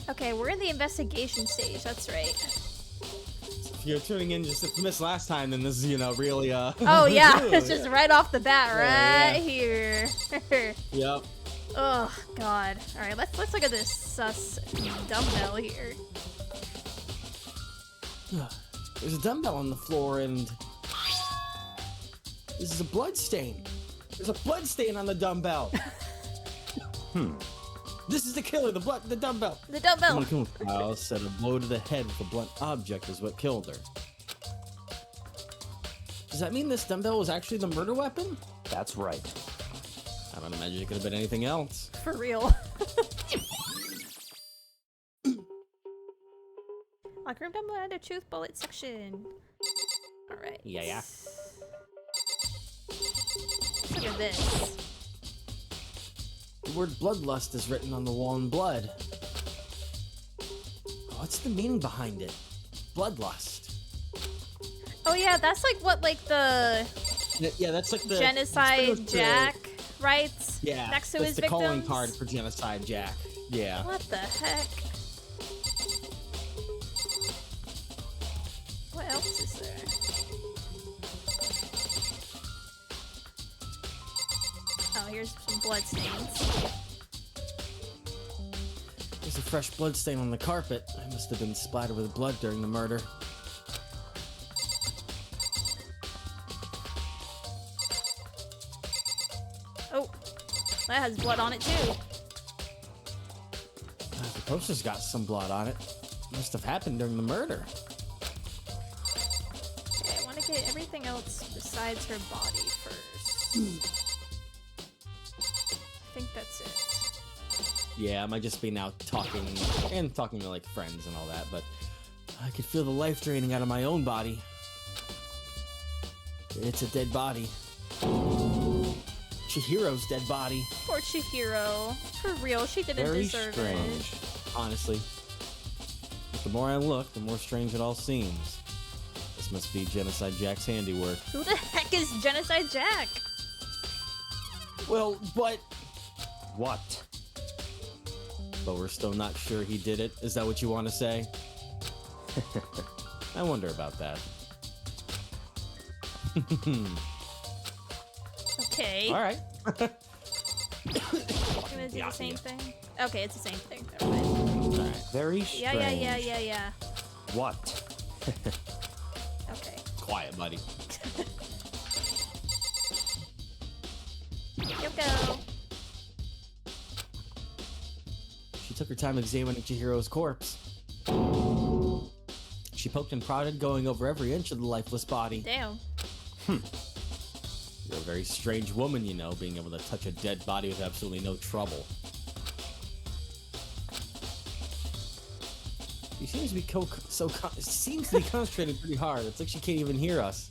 Okay, we're in the investigation stage, that's right. If you're tuning in just if you missed last time, then this is, you know, really, Oh, yeah, it's just right off the bat, right yeah. here. Yep. Oh, God. Alright, let's look at this sus dumbbell here. There's a dumbbell on the floor, and this is a blood stain. There's a blood stain on the dumbbell. This is the killer, the dumbbell. The dumbbell. Kyle said a blow to the head with a blunt object is what killed her. Does that mean this dumbbell was actually the murder weapon? That's right. I don't imagine it could have been anything else. For real. Locker room dumbbell under tooth bullet section. Alright. Yeah. Look at this. The word bloodlust is written on the wall in blood. What's the meaning behind it? Bloodlust. Oh yeah, that's like what, like the Yeah, that's like the Genocide Jack writes next to that's his the victims. calling card for Genocide Jack. Yeah. What the heck? What else is there? Oh, here's some blood stains. There's a fresh blood stain on the carpet. I must have been splattered with blood during the murder. Oh, that has blood on it too. The poster's got some blood on it. Must have happened during the murder. Okay, I want to get everything else besides her body first. I think that's it. Yeah, I might just be now talking to like friends and all that, but I could feel the life draining out of my own body. It's a dead body. Chihiro's dead body. Poor Chihiro. For real, she didn't Very deserve strange, honestly. But the more I look, the more strange it all seems. This must be Genocide Jack's handiwork. Who the heck is Genocide Jack? Well, but What? we're still not sure he did it. Is that what you want to say? I wonder about that. Okay. All right. Gonna do the same thing? Okay, it's the same thing. Never mind. All right. Very strange. Yeah. What? Okay. Quiet, buddy. Yoko. She took her time examining Chihiro's corpse. She poked and prodded, going over every inch of the lifeless body. Damn. You're a very strange woman, you know, being able to touch a dead body with absolutely no trouble. She seems to be seems to be concentrating pretty hard. It's like she can't even hear us.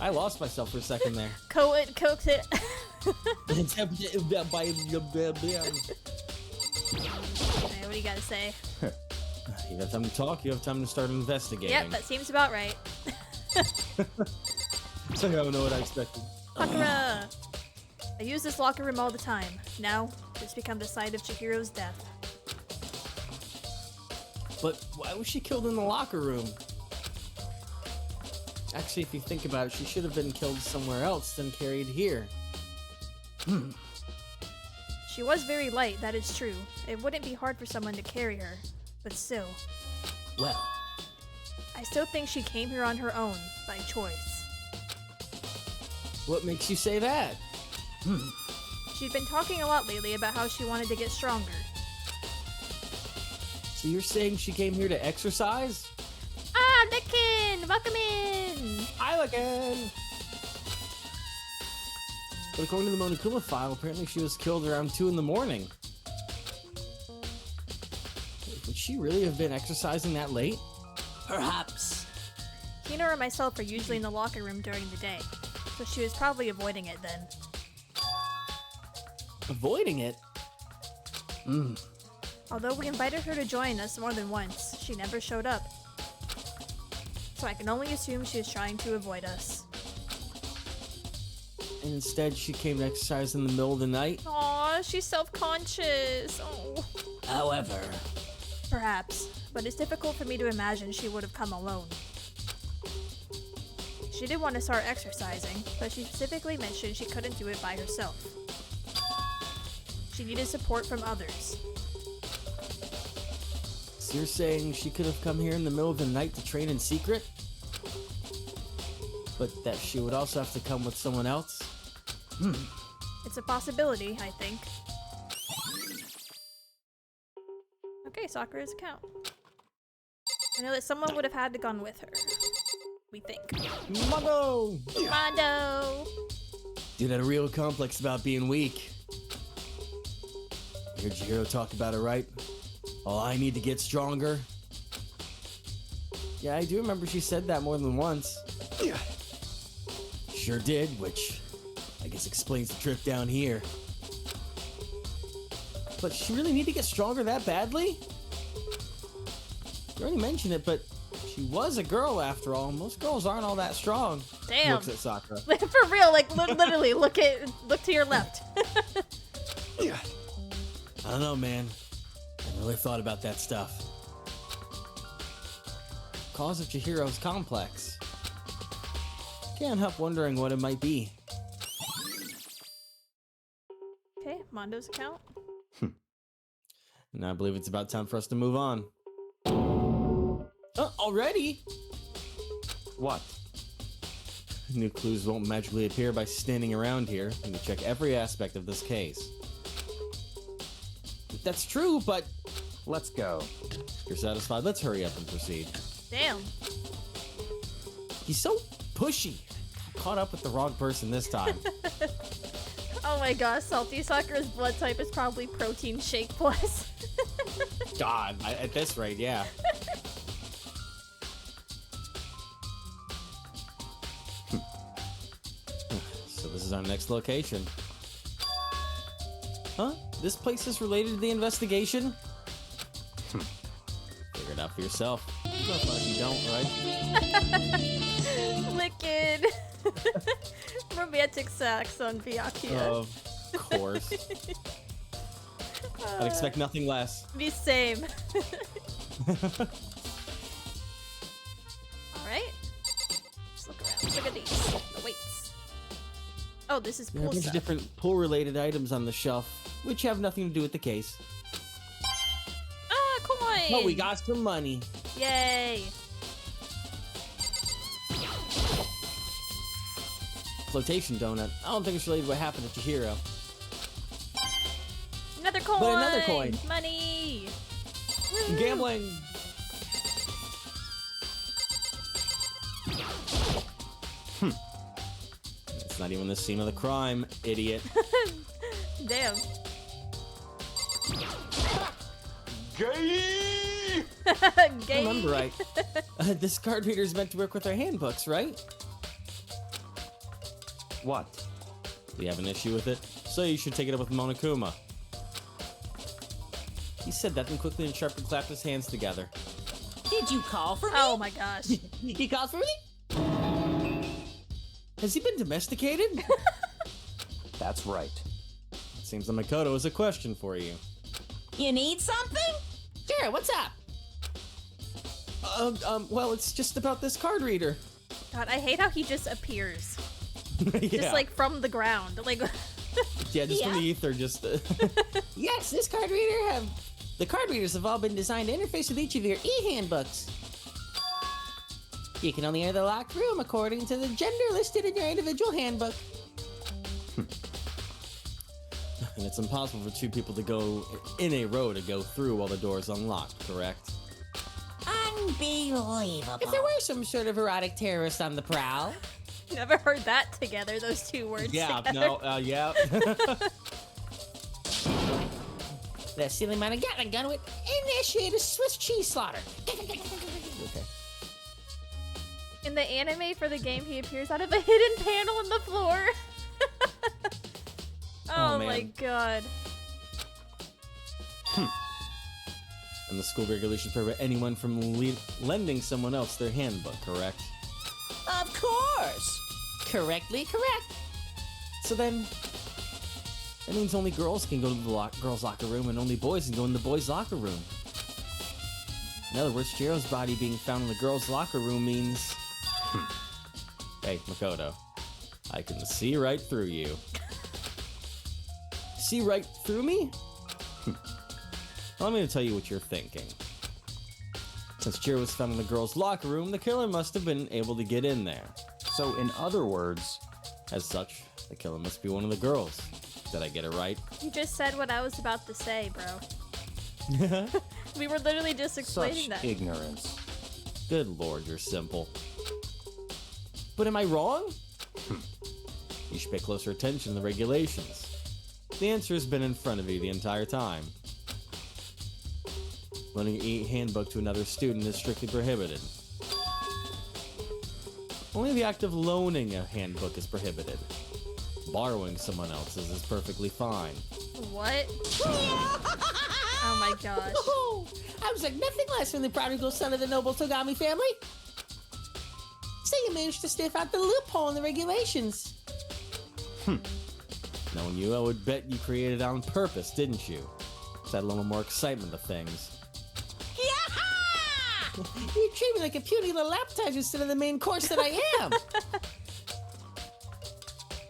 I lost myself for a second there. Coax it. Hey, what do you gotta say? You have time to talk, you have time to start investigating. Yep, that seems about right. So I don't know what I expected. Sakura! I use this locker room all the time. Now, it's become the site of Chihiro's death. But why was she killed in the locker room? Actually, if you think about it, she should have been killed somewhere else than carried here. She was very light, that is true. It wouldn't be hard for someone to carry her. But still, Well, I still think she came here on her own, by choice. what makes you say that? She'd been talking a lot lately about how she wanted to get stronger. So you're saying she came here to exercise? Ah, Nikin! Welcome in! Hi again! But according to the Monokuma file, apparently she was killed around 2 in the morning. Would she really have been exercising that late? Perhaps. Hina or myself are usually in the locker room during the day, so she was probably avoiding it then. Avoiding it? Although we invited her to join us more than once, she never showed up. So I can only assume she is trying to avoid us. And instead she came to exercise in the middle of the night? Aw, she's self-conscious. Oh. However, Perhaps, but it's difficult for me to imagine she would have come alone. She did want to start exercising, but she specifically mentioned she couldn't do it by herself. She needed support from others. So you're saying she could have come here in the middle of the night to train in secret? But that she would also have to come with someone else? It's a possibility, I think. Okay, Sakura's account. I know that someone would have had to gone with her. We think. Mondo! Mondo! Dude had a real complex about being weak. I heard Chihiro talk about it, right? Oh, I need to get stronger. Yeah, I do remember she said that more than once. Yeah. Sure did, which I guess explains the trip down here. But she really need to get stronger that badly? You already mentioned it, but she was a girl after all. Most girls aren't all that strong. Damn. Looks at Sakura. For real, like literally, look to your left. Yeah. I don't know, man. I really thought about that stuff. Cause of Chihiro's complex. Can't help wondering what it might be. Okay, Mondo's account. And I believe it's about time for us to move on. Already? What? New clues won't magically appear by standing around here. And to check every aspect of this case. That's true, but Let's go. if you're satisfied, let's hurry up and proceed. Damn. He's so pushy. Caught up with the wrong person this time. Oh my gosh, Salty Sakura's blood type is probably protein shake plus. God, at this rate, yeah. So this is our next location. Huh? This place is related to the investigation? Figure it out for yourself. No fun if you don't, right? Liquid. Romantic sex on Byakuya. Of course. I'd expect nothing less. Me same. Alright. Let's look around. Look at these. The weights. Oh, this is There are pool a bunch of stuff. different pool-related items on the shelf, which have nothing to do with the case. Ah, coin! But we got some money. Yay! Flotation donut. I don't think it's related to what happened to Chihiro. Another coin! But another coin. Money! Woo! Gambling. It's not even the scene of the crime, idiot. Damn. Gay! Gay. Remember right. This card reader is meant to work with our handbooks, right? What? We have an issue with it, so you should take it up with Monokuma. He said that and quickly and sharply clapped his hands together. Did you call for me? Oh my gosh. You called for me? Has he been domesticated? That's right. Seems like Makoto has a question for you. You need something? Sure, what's up? Well, it's just about this card reader. God, I hate how he just appears. Yeah. Just like from the ground. Like Yeah, just from Yeah. the ether, just... Yes, this card reader have... The card readers have all been designed to interface with each of your e-handbooks. You can only enter the locked room according to the gender listed in your individual handbook. And it's impossible for two people to go in a row to go through while the door is unlocked, correct? Unbelievable. If there were some sort of erotic terrorist on the prowl... never heard that together, those two words Yeah, together. no, yeah. The silly man Gatling gun would initiate a Swiss cheese slaughter. Okay. In the anime for the game, he appears out of a hidden panel in the floor. Oh my man. god. And the school regulations prohibit anyone from lending someone else their handbook, correct? Of course. Correctly correct. So then, that means only girls can go to the girls' locker room and only boys can go in the boys' locker room. In other words, Jiro's body being found in the girls' locker room means... Hey, Makoto. I can see right through you. See right through me? Well, I'm going to tell you what you're thinking. Since Jiro was found in the girls' locker room, the killer must have been able to get in there. So, in other words, As such, the killer must be one of the girls. Did I get it right? You just said what I was about to say, bro. We were literally just explaining such that. ignorance. Good lord, you're simple. But am I wrong? You should pay closer attention to the regulations. The answer has been in front of you the entire time. Loaning a handbook to another student is strictly prohibited. Only the act of loaning a handbook is prohibited. Borrowing someone else's is perfectly fine. What? Oh my gosh. I was like nothing less than the prodigal son of the noble Togami family. So you managed to sniff out the loophole in the regulations. Knowing you, I would bet you created it on purpose, didn't you? To add a little more excitement to things. You treat me like a puny little appetizer instead of the main course that I am.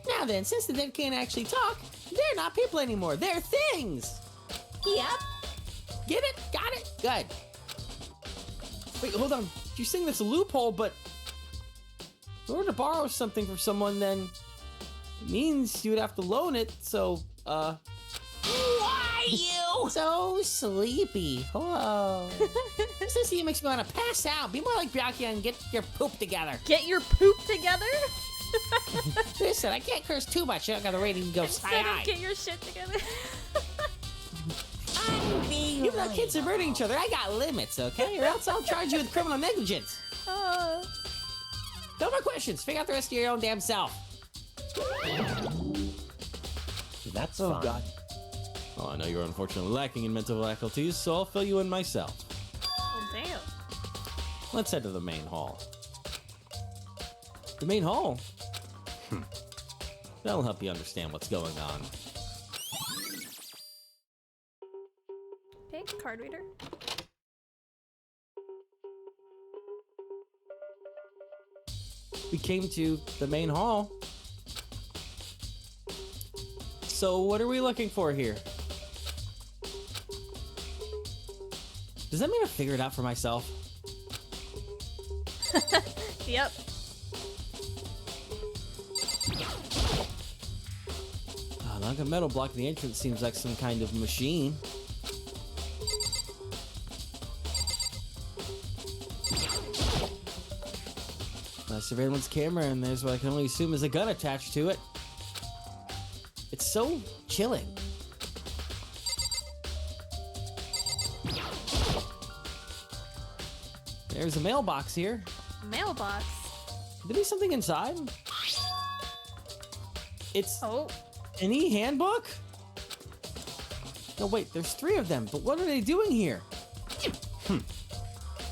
Now then, since the dead can't actually talk, they're not people anymore. They're things. Yep. Get it? Got it? Good. Wait, hold on. You're saying that's a loophole, but... in order to borrow something from someone, then... it means you would have to loan it, so, Why you? So sleepy. Hello. This scene makes me want to pass out. Be more like Byakuya and get your poop together. Get your poop together? Listen, I can't curse too much. I don't got the rating to go Instead sky-high. of get your shit together. I'm being Even though kids are murdering each other, I got limits, okay? Or else I'll charge you with criminal negligence. No more questions. Figure out the rest of your own damn self. That's oh fine. god. Oh, I know you're unfortunately lacking in mental faculties, so I'll fill you in myself. Oh, damn. Let's head to the main hall. The main hall? That'll help you understand what's going on. Okay, card reader. We came to the main hall. So what are we looking for here? Does that mean I figured it out for myself? Yep. Like a metal blocking the entrance seems like some kind of machine. A surveillance camera, and there's what I can only assume is a gun attached to it. It's so chilling. There's a mailbox here. Mailbox. Could there be something inside? It's Oh. an e-handbook? No, wait, there's 3 of them, but what are they doing here?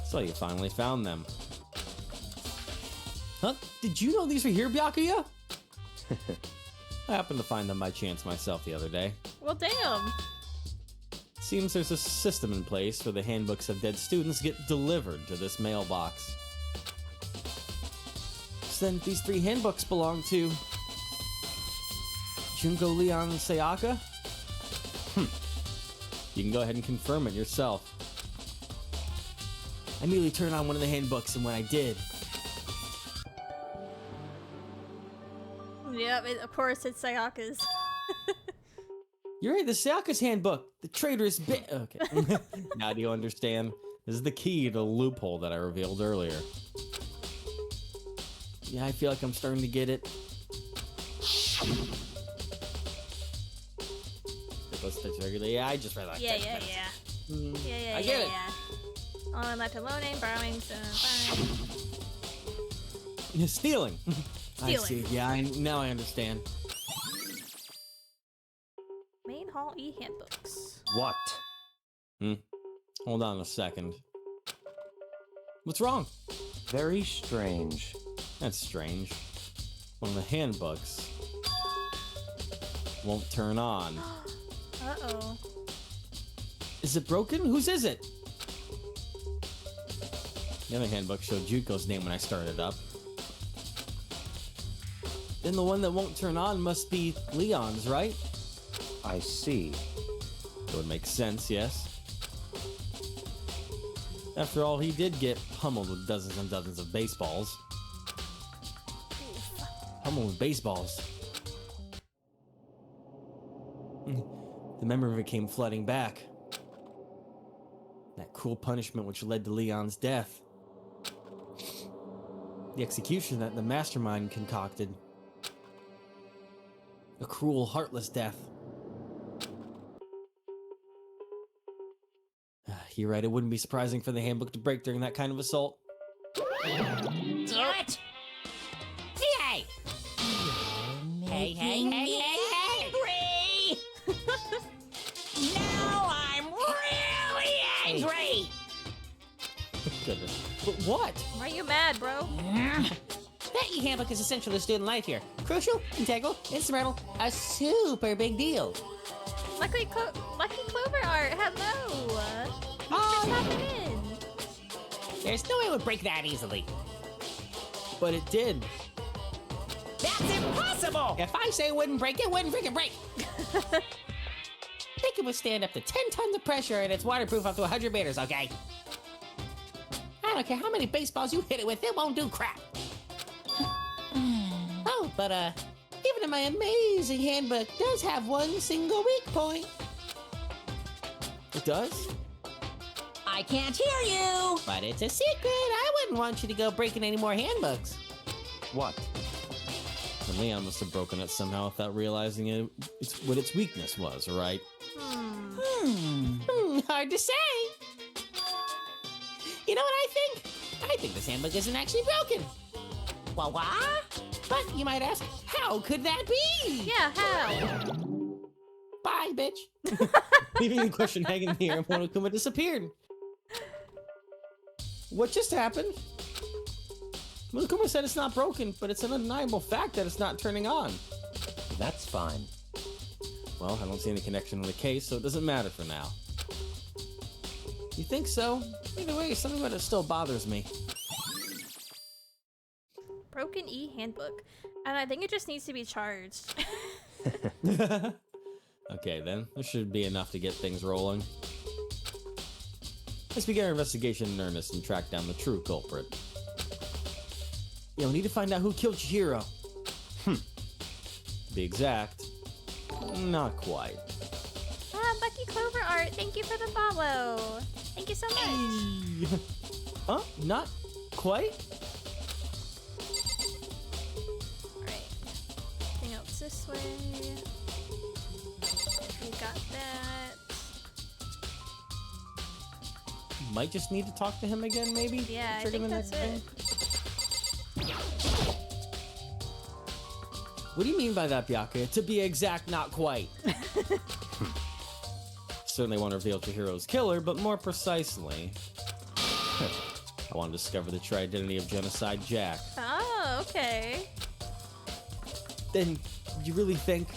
So you finally found them. Huh? Did you know these were here, Byakuya? I happened to find them by chance myself the other day. Well, damn. Seems there's a system in place where the handbooks of dead students get delivered to this mailbox. So then these 3 handbooks belong to... Junko Leon Sayaka? You can go ahead and confirm it yourself. I immediately turned on one of the handbooks, and when I did... Yep, of course it's Sayaka's. You're right, the Sayaka's handbook. The traitorous bit. Okay. Now do you understand? This is the key to the loophole that I revealed earlier. Yeah, I feel like I'm starting to get it. Yeah, I just read that. Yeah. I get it. Only left to loaning, borrowing, so fine. Yeah, stealing. I Stealing. see. Yeah, now I understand. Main hall e-handbooks. What? Hold on a second. What's wrong? Very strange. That's strange. One of the handbooks won't turn on. Uh-oh. Is it broken? Whose is it? The other handbook showed Juko's name when I started up. Then the one that won't turn on must be Leon's, right? I see. That would make sense, yes. After all, he did get pummeled with dozens and dozens of baseballs. Pummeled with baseballs. The memory of it came flooding back. That cruel punishment which led to Leon's death. The execution that the mastermind concocted. A cruel, heartless death. You're right, it wouldn't be surprising for the handbook to break during that kind of assault. What? Hey! Hey! Now I'm really angry! Goodness. But what? Why are you mad, bro? That e-handbook is essential to student life here. Crucial, integral, instrumental, a super big deal. Lucky Clover Art, hello! Just hopping in. There's no way it would break that easily. But it did. That's impossible! If I say it wouldn't break, it wouldn't freaking break! It can withstand up to 10 tons of pressure and it's waterproof up to 100 meters, okay? I don't care how many baseballs you hit it with, it won't do crap. Oh, but even in my amazing handbook does have one single weak point. It does? I can't hear you! But it's a secret. I wouldn't want you to go breaking any more handbooks. What? And Leon must have broken it somehow without realizing it's what its weakness was, right? Hard to say. You know what I think? I think this handbook isn't actually broken. Well, what? But you might ask, how could that be? Yeah, how? Bye, bitch. Leaving the question hanging in the air, Monokuma disappeared. What just happened? Monokuma said it's not broken, but it's an undeniable fact that it's not turning on. That's fine. Well, I don't see any connection in the case, so it doesn't matter for now. You think so? Either way, something about it still bothers me. Broken e-handbook. And I think it just needs to be charged. Okay, then. This should be enough to get things rolling. Let's begin our investigation in earnest and track down the true culprit. Yeah, we need to find out who killed Chihiro. To be exact, not quite. Lucky Clover Art, thank you for the follow. Thank you so much. Huh? Not quite? Alright. Anything else this way? We got that. Might just need to talk to him again, maybe? Yeah, I Trigger think the that's next it. thing? What do you mean by that, Byakuya? To be exact, not quite. Certainly won't reveal Chihiro's killer, but more precisely, I want to discover the true identity of Genocide Jack. Oh, okay. Then, you really think...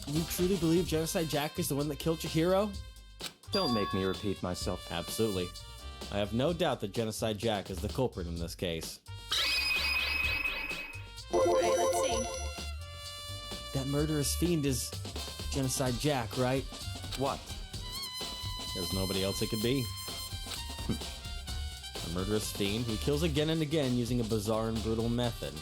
You truly believe Genocide Jack is the one that killed Chihiro? Don't make me repeat myself. Absolutely. I have no doubt that Genocide Jack is the culprit in this case. Alright, let's see. That murderous fiend is Genocide Jack, right? What? There's nobody else it could be. A murderous fiend who kills again and again using a bizarre and brutal method.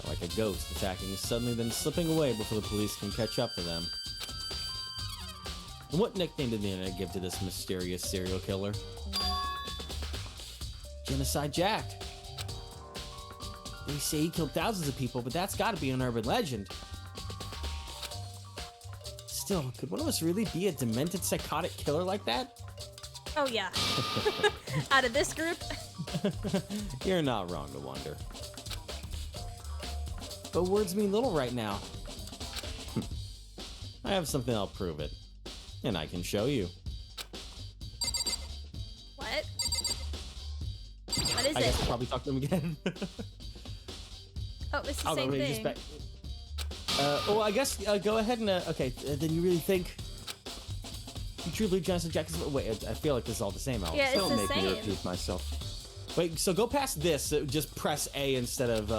Like a ghost attacking suddenly then slipping away before the police can catch up to them. And what nickname did the internet give to this mysterious serial killer? Genocide Jack. They say he killed thousands of people, but that's gotta be an urban legend. Still, could one of us really be a demented psychotic killer like that? Oh yeah. Out of this group? You're not wrong to wonder. But words mean little right now. I have something that'll prove it. And I can show you. What? What is I it? guess I'll probably talk to him again. Oh, it's the I'll same go thing. just back. Well, I guess go ahead and okay. Then you really think You truly believe Genocide Jack is... Wait, I feel like this is all the same, Alex. Yeah, it's Don't the make me same. repeat myself. Wait, so go past this. Just press A instead of,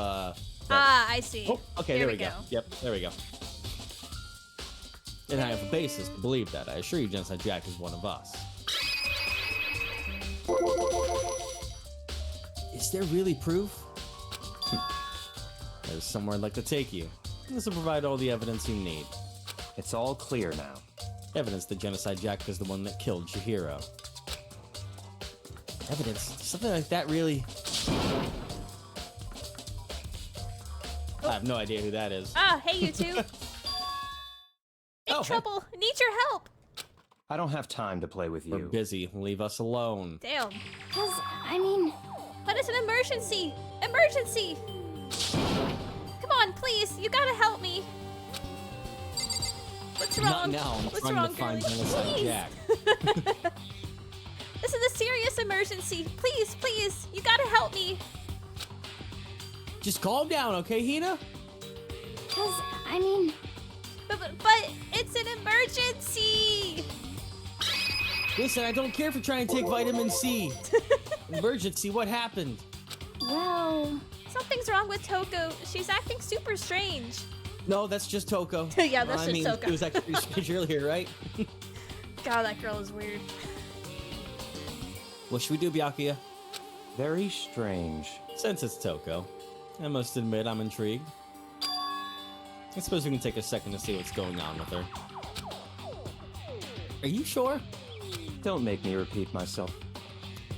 Ah, I see. Oh, okay, Here there we go. Yep, there we go. And I have a basis to believe that. I assure you Genocide Jack is one of us. Is there really proof? There's somewhere I'd like to take you. This will provide all the evidence you need. It's all clear now. Evidence that Genocide Jack is the one that killed Chihiro. Evidence? Something like that really... I have no idea who that is. Ah, hey, you two. In Oh, trouble. Need your help. I don't have time to play with We're you. busy. Leave us alone. Damn. Cause, I mean, But it's an emergency. Emergency. Come on, please. You gotta help me. What's wrong? Not now. I'm What's trying wrong, to find girlie? Genocide Please. Jack. This is a serious emergency. Please, please. You gotta help me. Just calm down, okay, Hina? cause, I mean, But it's an emergency. Listen, I don't care if you're trying to take vitamin C. Emergency, what happened? well, Something's wrong with Toko. She's acting super strange. No, that's just Toko. Yeah, that's I just mean, Toko. It was actually pretty strange earlier, right? God, that girl is weird. What should we do, Byakuya? Very strange. Since it's Toko, I must admit I'm intrigued. I suppose we can take a second to see what's going on with her. Are you sure? Don't make me repeat myself.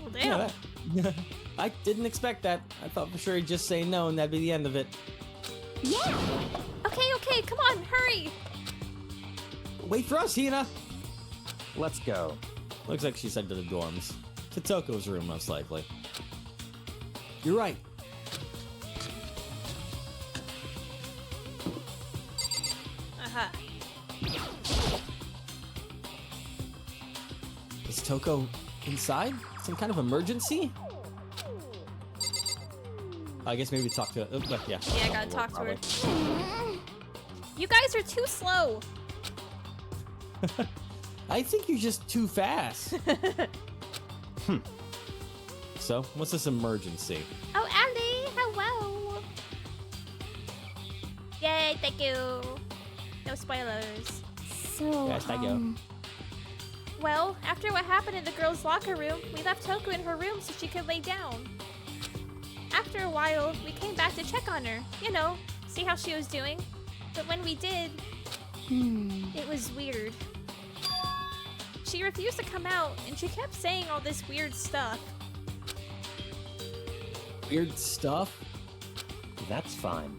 Well, damn. Yeah, I didn't expect that. I thought for sure he'd just say no and that'd be the end of it. yeah. Okay, come on, hurry. Wait for us, Hina! Let's go. Looks like she's headed to the dorms. To Toko's room, most likely. You're right. Aha. Is Toko inside? Some kind of emergency? I guess maybe talk to her. Yeah. Yeah, I gotta talk to her. Probably. You guys are too slow. I think you're just too fast. So, what's this emergency? Oh, Andy, hello. Yay, thank you. No spoilers. So, Yes, thank you. Well, after what happened in the girls' locker room, we left Toko in her room so she could lay down. After a while, we came back to check on her, you know, see how she was doing. But when we did, it was weird. She refused to come out, and she kept saying all this weird stuff. Weird stuff? That's fine.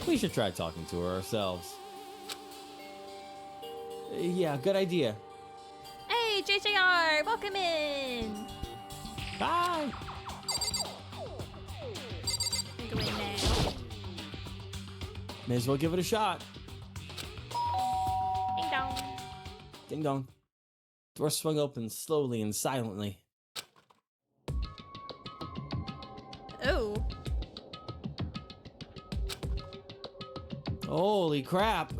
We should try talking to her ourselves. Yeah, good idea. Hey, JJR, welcome in. Bye! Go in now. May as well give it a shot. Ding dong. Ding dong. Door swung open slowly and silently. Oh. Holy crap!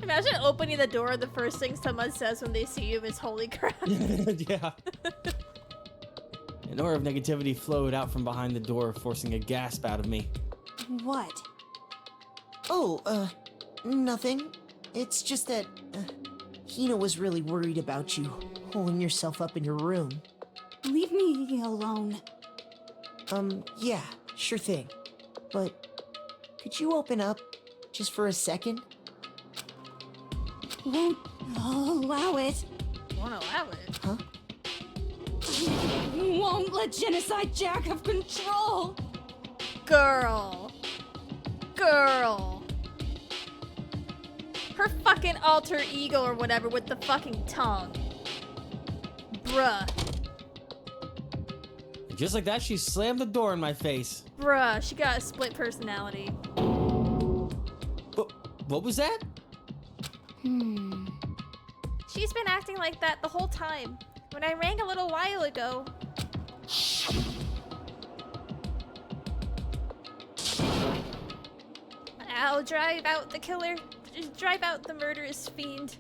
Imagine opening the door and the first thing someone says when they see you is holy crap. Yeah. An aura of negativity flowed out from behind the door, forcing a gasp out of me. What? Oh, nothing. It's just that, Hina was really worried about you, holding yourself up in your room. leave me alone. Yeah, sure thing. But, could you open up, just for a second? Won't allow it. Won't allow it. Huh? Won't let Genocide Jack have control. Girl. Her fucking alter ego or whatever with the fucking tongue. Bruh. And just like that, she slammed the door in my face. Bruh, she got a split personality. What was that? She's been acting like that the whole time. When I rang a little while ago. I'll drive out the killer. Drive out the murderous fiend.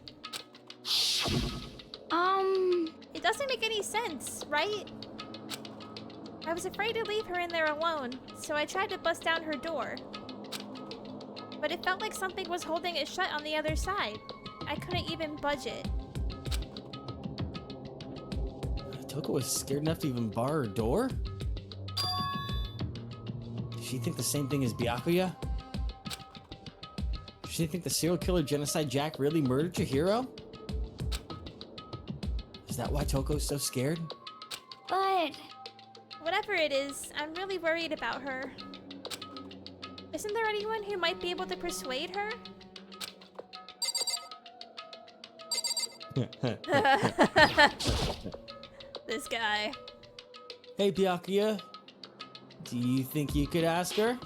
It doesn't make any sense, right? I was afraid to leave her in there alone, so I tried to bust down her door. But it felt like something was holding it shut on the other side. I couldn't even budge it. Toko was scared enough to even bar her door? Does she think the same thing as Byakuya? Does she think the serial killer Genocide Jack really murdered Chihiro? Is that why Toko's so scared? But Whatever it is, I'm really worried about her. Isn't there anyone who might be able to persuade her? This guy. Hey, Byakuya. Do you think you could ask her?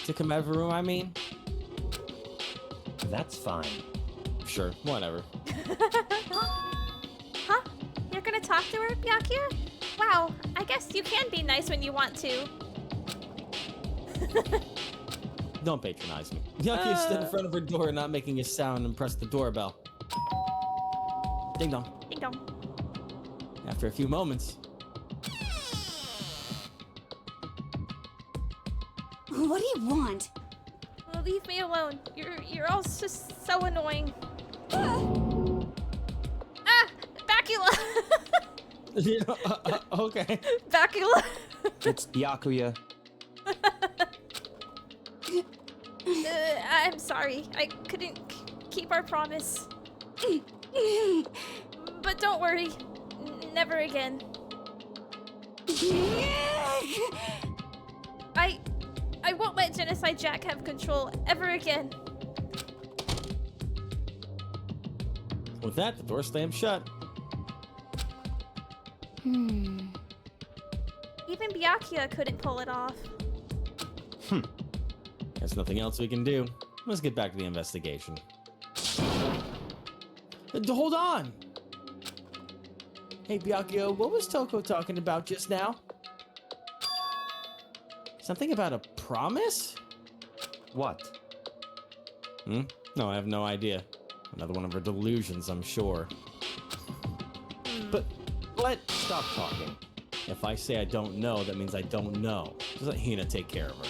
To come out of her room, I mean? That's fine. Sure, whatever. Huh? You're gonna talk to her, Byakuya? Wow, I guess you can be nice when you want to. Don't patronize me. Byakuya stood in front of her door, not making a sound, and pressed the doorbell. Ding dong. Ding dong. After a few moments, what do you want? Well, leave me alone. You're all just so annoying. Bacula! you know, okay. Bacula! It's Byakuya. I'm sorry. I couldn't keep our promise. But don't worry. Never again. I won't let Genocide Jack have control ever again. With that, the door slammed shut. Even Byakuya couldn't pull it off. There's nothing else we can do. Let's get back to the investigation. Hold on! Hey, Byakuya, what was Toko talking about just now? Something about a promise? What? No, I have no idea. Another one of her delusions, I'm sure. But Stop talking. if I say I don't know, that means I don't know. Just let Hina take care of her.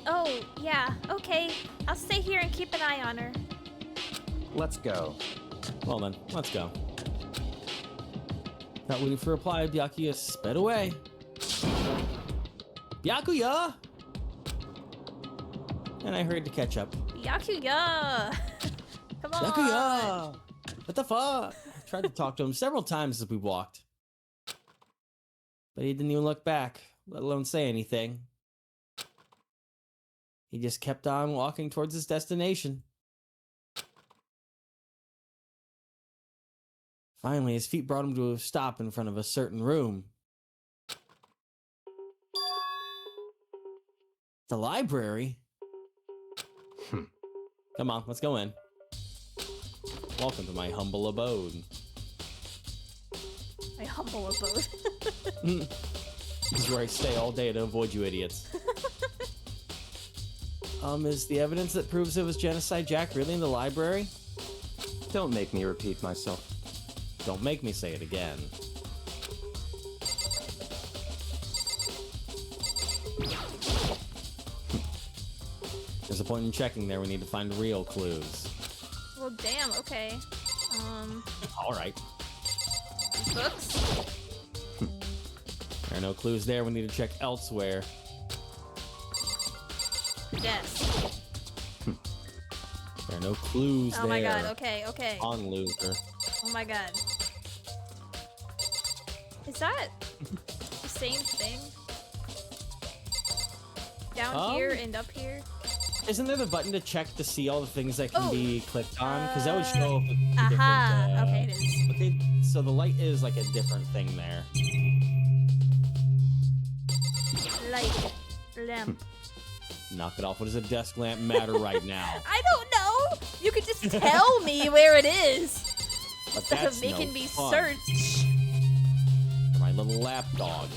Oh, yeah, okay. I'll stay here and keep an eye on her. Let's go. Well then, let's go. Not waiting for a reply, Byakuya sped away. Byakuya! And I hurried to catch up. Byakuya! Come on! Byakuya! What the fuck? I tried to talk to him several times as we walked. But he didn't even look back, let alone say anything. He just kept on walking towards his destination. Finally, his feet brought him to a stop in front of a certain room. The library? Come on, let's go in. Welcome to my humble abode. My humble abode. This is where I stay all day to avoid you idiots. Is the evidence that proves it was Genocide Jack really in the library? Don't make me repeat myself. Don't make me say it again. There's a point in checking there. We need to find real clues. Well, damn, okay. All right. Books? There are no clues there. We need to check elsewhere. Desk. There are no clues there. Oh my god, okay, okay. On loser. Oh my god. Is that the same thing? Down here and up here? Isn't there the button to check to see all the things that can be clicked on? Because that would show up with Aha! different, Okay, it is. Okay, so the light is like a different thing there. Light. Lamp. Knock it off. What does a desk lamp matter right now? I don't know! You could just tell me where it is! But Instead that's of making no me fun. search. For my little lap dog.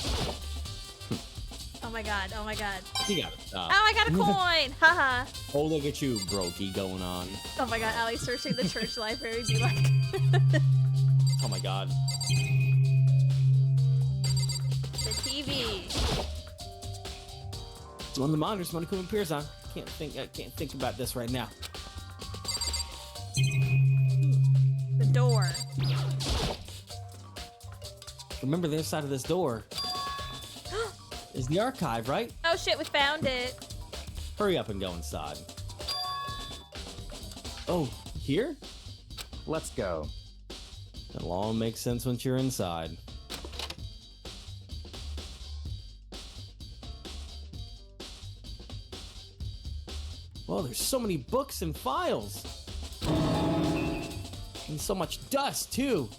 Oh my god, oh my god. You gotta stop. Oh, I got a coin! Haha. Oh, look at you, brokey, going on. Oh my god, Allie searching the church library, be like. Oh my god. The TV. It's one of the monitors Monokuma appears on. I can't think about this right now. The door. Remember the other side of this door is the archive, right? Oh shit, we found it. Hurry up and go inside. Oh, here? Let's go. It'll all make sense once you're inside. Well, there's so many books and files. And so much dust, too.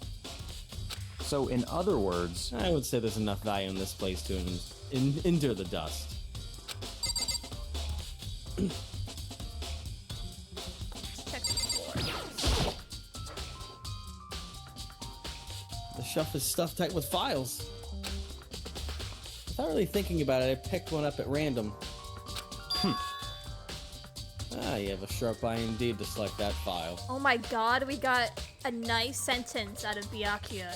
So, in other words, I would say there's enough value in this place to endure the dust. Let's check the floor. The shelf is stuffed tight with files. Without really thinking about it, I picked one up at random. Ah, you have a sharp eye indeed to select that file. Oh my god, we got a nice sentence out of Byakuya.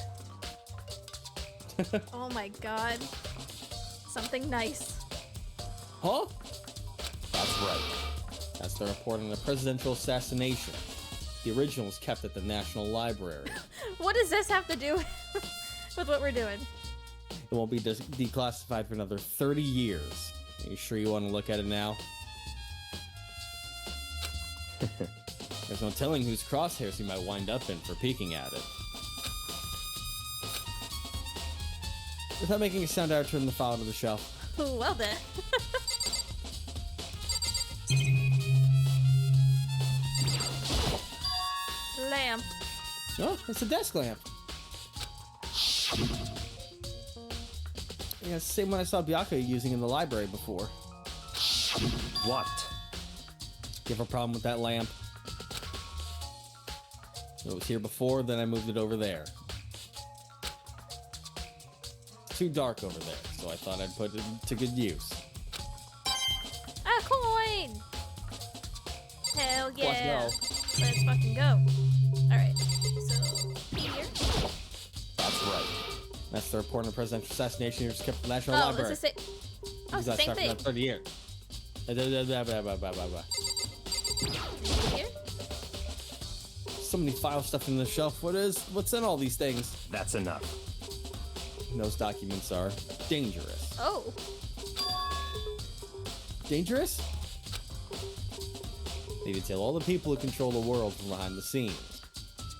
Oh my god. Something nice. Huh? that's right. That's the report on the presidential assassination. The original was kept at the National Library. What does this have to do with what we're doing? It won't be declassified for another 30 years. Are you sure you want to look at it now? There's no telling whose crosshairs you might wind up in for peeking at it. Without making a sound, I return the file to the shelf. Well then. Lamp. Oh, it's a desk lamp. Yeah, it's the same one I saw Byakuya using in the library before. What? You have a problem with that lamp? It was here before, then I moved it over there. It's too dark over there, so I thought I'd put it to good use. A coin! Hell yeah. Let's go. Let's fucking go. Alright, so here. That's right. That's the report on the presidential assassination here just kept at the National Oh, Library. is this it? Oh, it's the same thing. 30 years. Here? So many file stuff in the shelf. What's in all these things? That's enough. Those documents are dangerous. Oh. Dangerous? They detail all the people who control the world from behind the scenes.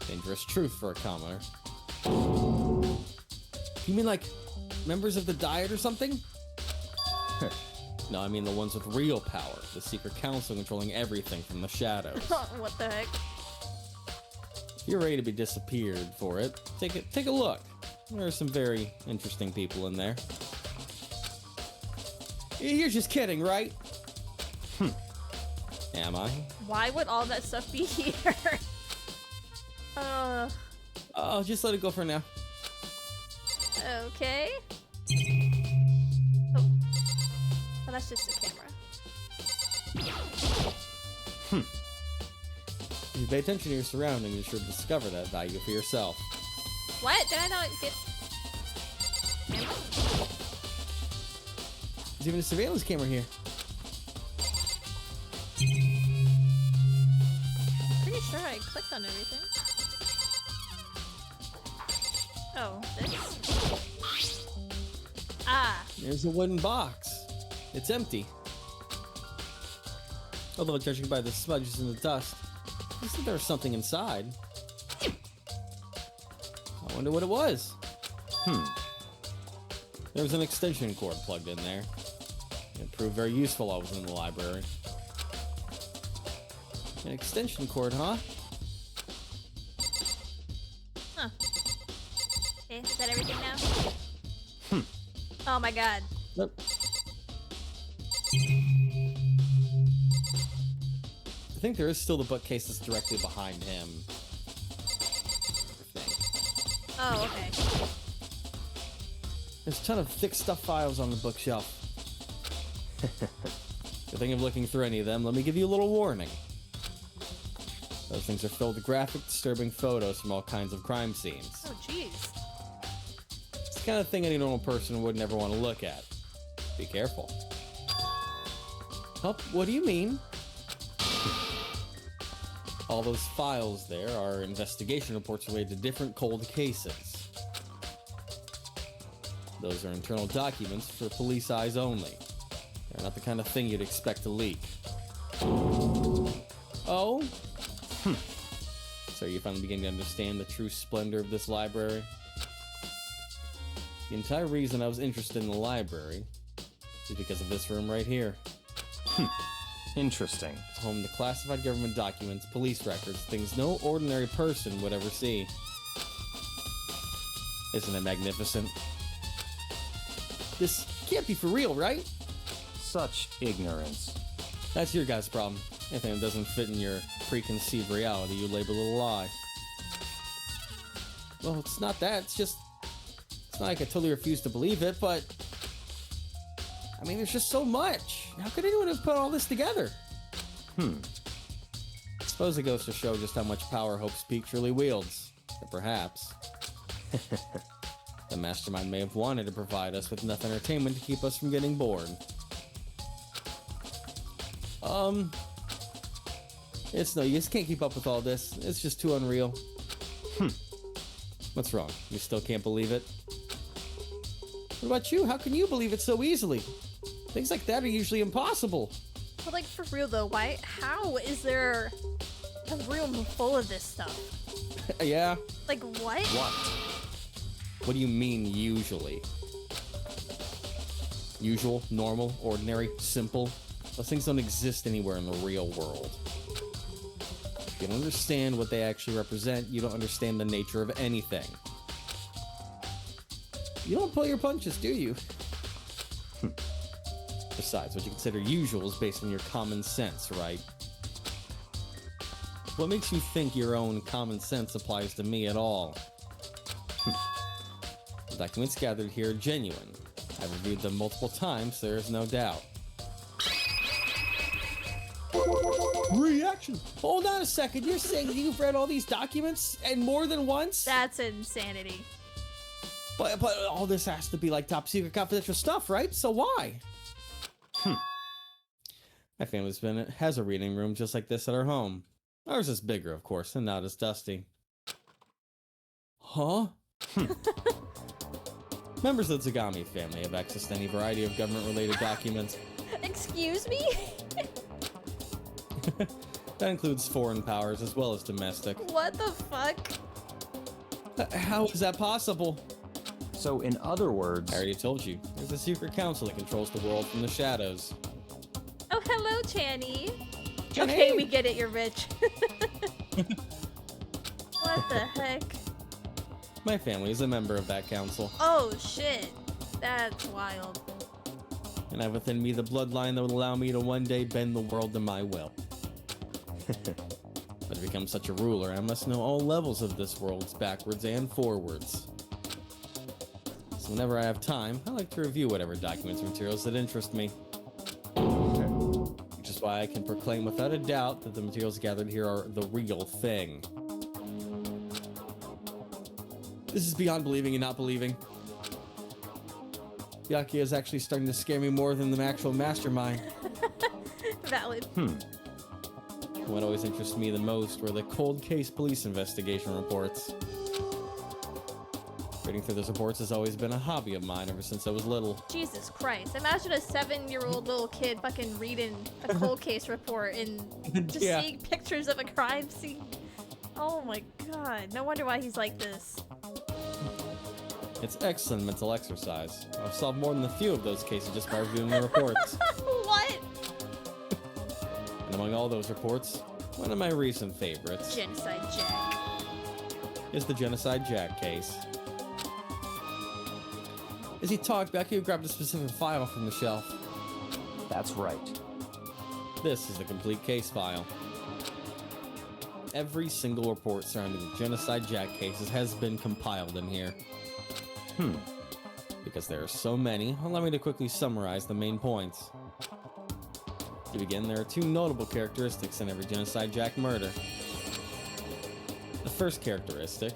Dangerous truth for a commoner. You mean like members of the Diet or something? No, I mean the ones with real power. The secret council controlling everything from the shadows. What the heck? If you're ready to be disappeared for it, take a look. There are some very interesting people in there. You're just kidding, right? Am I? Why would all that stuff be here? Oh, just let it go for now. Okay. Oh. Oh, that's just the camera. If you pay attention to your surroundings, you should discover that value for yourself. What? Did I not get... Camera? There's even a surveillance camera here. Pretty sure I clicked on everything. Oh, this? Ah. There's a wooden box. It's empty. Although, judging by the smudges and the dust, I think there was something inside. I wonder what it was. There was an extension cord plugged in there. It proved very useful while I was in the library. An extension cord, huh? Huh. Okay, is that everything now? Oh my god. Nope. I think there is still the bookcase that's directly behind him. I think. Oh, okay. There's a ton of thick stuff files on the bookshelf. If you're thinking of looking through any of them, let me give you a little warning. Those things are filled with graphic, disturbing photos from all kinds of crime scenes. Oh, jeez. It's the kind of thing any normal person would never want to look at. Be careful. Oh, what do you mean? All those files there are investigation reports related to different cold cases. Those are internal documents for police eyes only. They're not the kind of thing you'd expect to leak. Oh? So you finally beginning to understand the true splendor of this library? The entire reason I was interested in the library is because of this room right here. Interesting. It's home to classified government documents, police records, things no ordinary person would ever see. Isn't it magnificent? This can't be for real, right? Such ignorance. That's your guys' problem. Anything that doesn't fit in your preconceived reality, you label it a lie. Well, it's not that. It's not like I totally refuse to believe it, but I mean, there's just so much. How could anyone have put all this together? I suppose it goes to show just how much power Hope's Peak truly wields. Or perhaps the mastermind may have wanted to provide us with enough entertainment to keep us from getting bored. It's no use. Can't keep up with all this. It's just too unreal. What's wrong? You still can't believe it? What about you? How can you believe it so easily? Things like that are usually impossible. But like, for real though, how is there a room full of this stuff? Yeah? Like, what? What? What do you mean, usually? Usual, normal, ordinary, simple? Those things don't exist anywhere in the real world. If you don't understand what they actually represent, you don't understand the nature of anything. You don't pull your punches, do you? Besides, what you consider usual is based on your common sense, right? What makes you think your own common sense applies to me at all? The documents gathered here are genuine. I've reviewed them multiple times, so there is no doubt. Reaction! Hold on a second, you're saying you've read all these documents and more than once? That's insanity. But all this has to be like top secret confidential stuff, right? So why? My family has a reading room just like this at our home. Ours is bigger, of course, and not as dusty. Huh? Members of the Zagami family have access to any variety of government-related documents. Excuse me? That includes foreign powers as well as domestic. What the fuck? How is that possible? So, in other words, I already told you. There's a secret council that controls the world from the shadows. Oh, hello, Channy. Channy! Okay, we get it, you're rich. What the heck? My family is a member of that council, Oh, shit. That's wild. and I have within me the bloodline that will allow me to one day bend the world to my will. But to become such a ruler, I must know all levels of this world's backwards and forwards. So whenever I have time, I like to review whatever documents or materials that interest me. Which is why I can proclaim without a doubt that the materials gathered here are the real thing. This is beyond believing and not believing. Byakuya is actually starting to scare me more than the actual mastermind. Valid. What always interests me the most were the cold case police investigation reports. Reading through those reports has always been a hobby of mine ever since I was little. Jesus Christ. Imagine a 7-year-old little kid fucking reading a cold case report and just Yeah. seeing pictures of a crime scene. Oh my god. No wonder why he's like this. It's excellent mental exercise. I've solved more than a few of those cases just by reviewing the reports. What? And among all those reports, one of my recent favorites Genocide Jack. is the Genocide Jack case. As he talked, Byakuya grabbed a specific file from the shelf. that's right. This is the complete case file. Every single report surrounding the Genocide Jack cases has been compiled in here. Because there are so many, allow me to quickly summarize the main points. To begin, there are two notable characteristics in every Genocide Jack murder. The first characteristic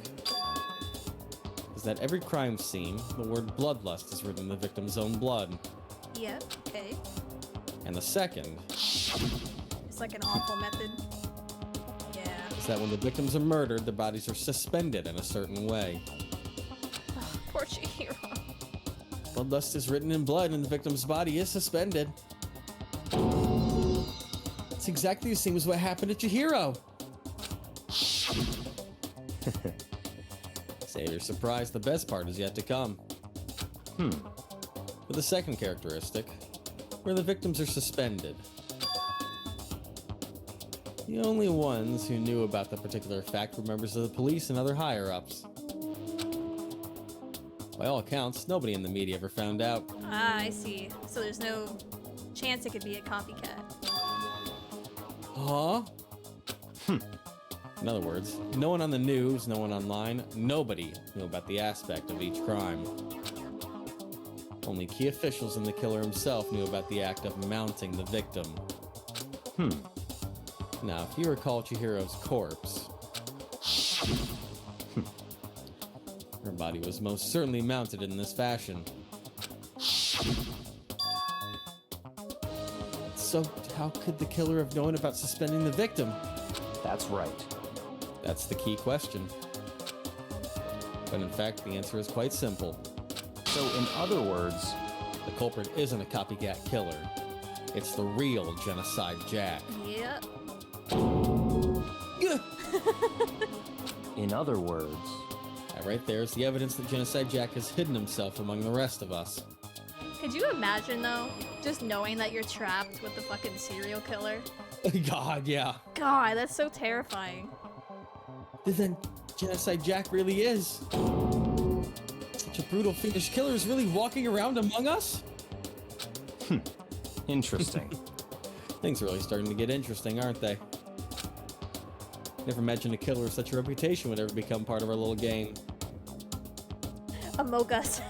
is that every crime scene, the word bloodlust is written in the victim's own blood. Yep, okay. And the second It's like an awful method. Yeah. is that when the victims are murdered, their bodies are suspended in a certain way. Poor Chihiro. Bloodlust is written in blood and the victim's body is suspended. It's exactly the same as what happened to Chihiro. Say they're surprised, the best part is yet to come. For the second characteristic, where the victims are suspended. The only ones who knew about the particular fact were members of the police and other higher-ups. By all accounts, nobody in the media ever found out. Ah, I see. So there's no chance it could be a copycat. Huh? In other words, no one on the news, no one online, nobody knew about the aspect of each crime. Only key officials and the killer himself knew about the act of mounting the victim. Now, if you recall Chihiro's corpse, her body was most certainly mounted in this fashion. So, how could the killer have known about suspending the victim? That's right. That's the key question. But in fact, the answer is quite simple. So, in other words, The culprit isn't a copycat killer. It's the real Genocide Jack. Yep. in other words, That right there is the evidence that Genocide Jack has hidden himself among the rest of us. Could you imagine, though, just knowing that you're trapped with the fucking serial killer? God, yeah. God, that's so terrifying. Then Genocide Jack really is. Such a brutal, fiendish killer is really walking around among us? interesting. Things are really starting to get interesting, aren't they? Never imagined a killer with such a reputation would ever become part of our little game. Among Us.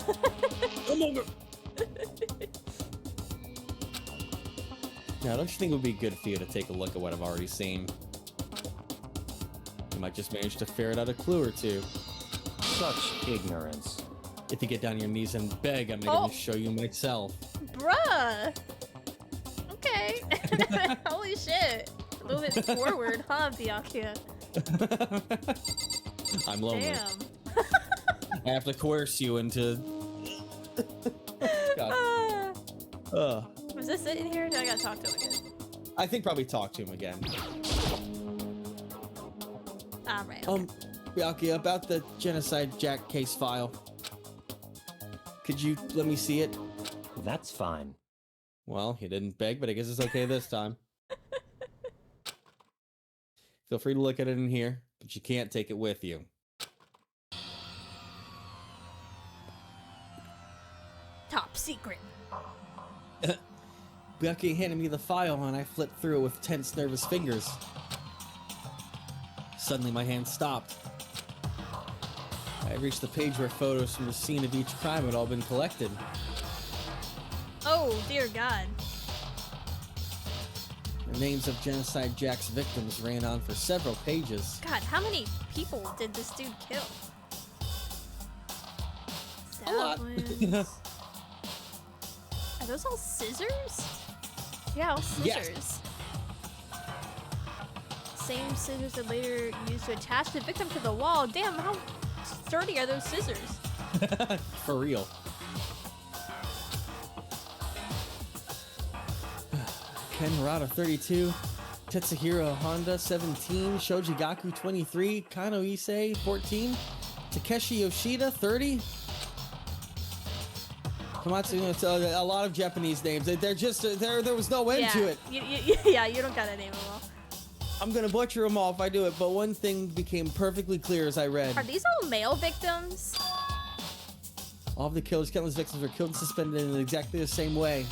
Among Us! Now, don't you think it would be good for you to take a look at what I've already seen? You might just manage to ferret out a clue or two. Such ignorance. If you get down on your knees and beg, I'm gonna show you myself. Bruh! Okay. Holy shit. A little bit forward, huh, Byakuya? I'm lonely. Damn. I have to coerce you into... God. Was this it in here? I gotta talk to him again. I think probably talk to him again. Alright. Byakuya, about the Genocide Jack case file. Could you let me see it? That's fine. Well, you didn't beg, but I guess it's okay this time. Feel free to look at it in here, but you can't take it with you. Top secret. Byakuya handed me the file and I flipped through it with tense, nervous fingers. Suddenly my hand stopped. I reached the page where photos from the scene of each crime had all been collected. Oh, dear God. The names of Genocide Jack's victims ran on for several pages. God, how many people did this dude kill? A lot. Southlands. Are those all scissors? Yeah, all scissors. Yes. Same scissors that later used to attach the victim to the wall. Damn, how sturdy are those scissors? For real. Ken Murata 32, Tetsuhiro Honda 17, Shoji Gaku 23, Kano Issei 14, Takeshi Yoshida 30. Komatsu, it's a lot of Japanese names. They're just there was no end to it. Yeah, you don't gotta name them all. I'm gonna butcher them all if I do it, but one thing became perfectly clear as I read. Are these all male victims? All of the killer's countless victims were killed and suspended in exactly the same way.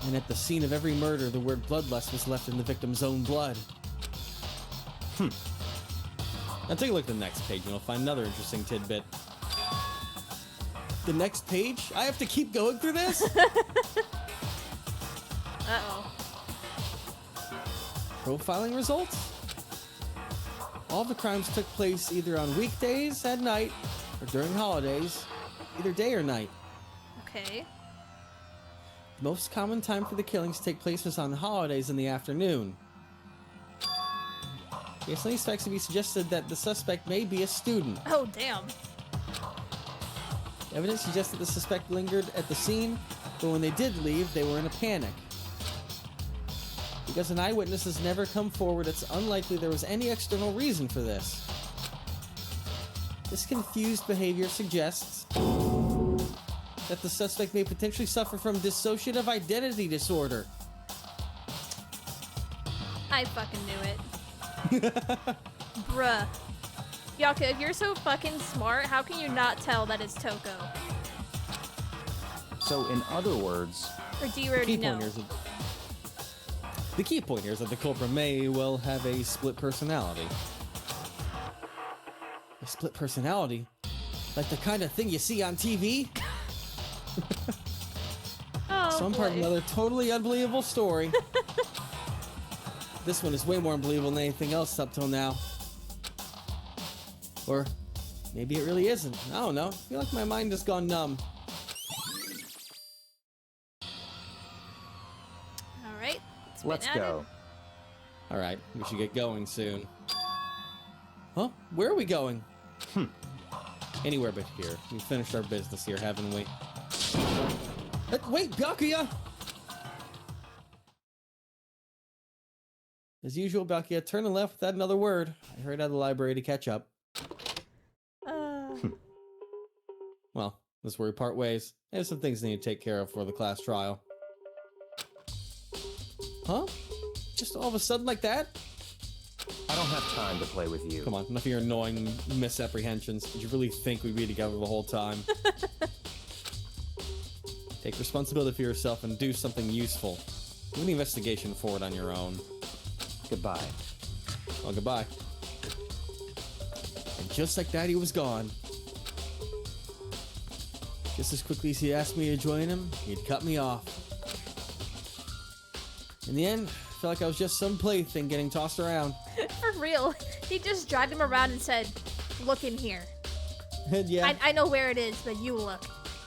And at the scene of every murder, the word bloodlust was left in the victim's own blood. Now take a look at the next page and you'll find another interesting tidbit. The next page? I have to keep going through this? Uh-oh. Profiling results? All the crimes took place either on weekdays at night or during holidays, either day or night. Okay. The most common time for the killings take place was on holidays in the afternoon. Based on these facts, it be suggested that the suspect may be a student. Oh, damn. Evidence suggests that the suspect lingered at the scene, but when they did leave, they were in a panic. Because an eyewitness has never come forward, it's unlikely there was any external reason for this. This confused behavior suggests that the suspect may potentially suffer from dissociative identity disorder. I fucking knew it. Bruh. Yaka, if you're so fucking smart, how can you not tell that it's Toko? So, in other words, Or do you already know? The key point here is that the culprit may well have a split personality. A split personality? Like the kind of thing you see on TV? Oh, Some part of boy. another totally unbelievable story. This one is way more unbelievable than anything else up till now. Or maybe it really isn't. I don't know. I feel like my mind has gone numb. Alright. let's go. Alright, we should get going soon. Huh? Where are we going? Anywhere but here. We finished our business here, haven't we? Wait, Byakuya! As usual, Byakuya, turn and left without another word. I hurried out of the library to catch up. Well, this is where we part ways. I have some things I need to take care of for the class trial. Huh? Just all of a sudden like that? I don't have time to play with you. Come on, enough of your annoying misapprehensions. Did you really think we'd be together the whole time? Take responsibility for yourself and do something useful. Move the investigation forward on your own. Goodbye. Well, goodbye. And just like that, he was gone. Just as quickly as he asked me to join him, he'd cut me off. In the end, I felt like I was just some plaything getting tossed around. For real. He just dragged him around and said, look in here. And yeah. I know where it is, but you look.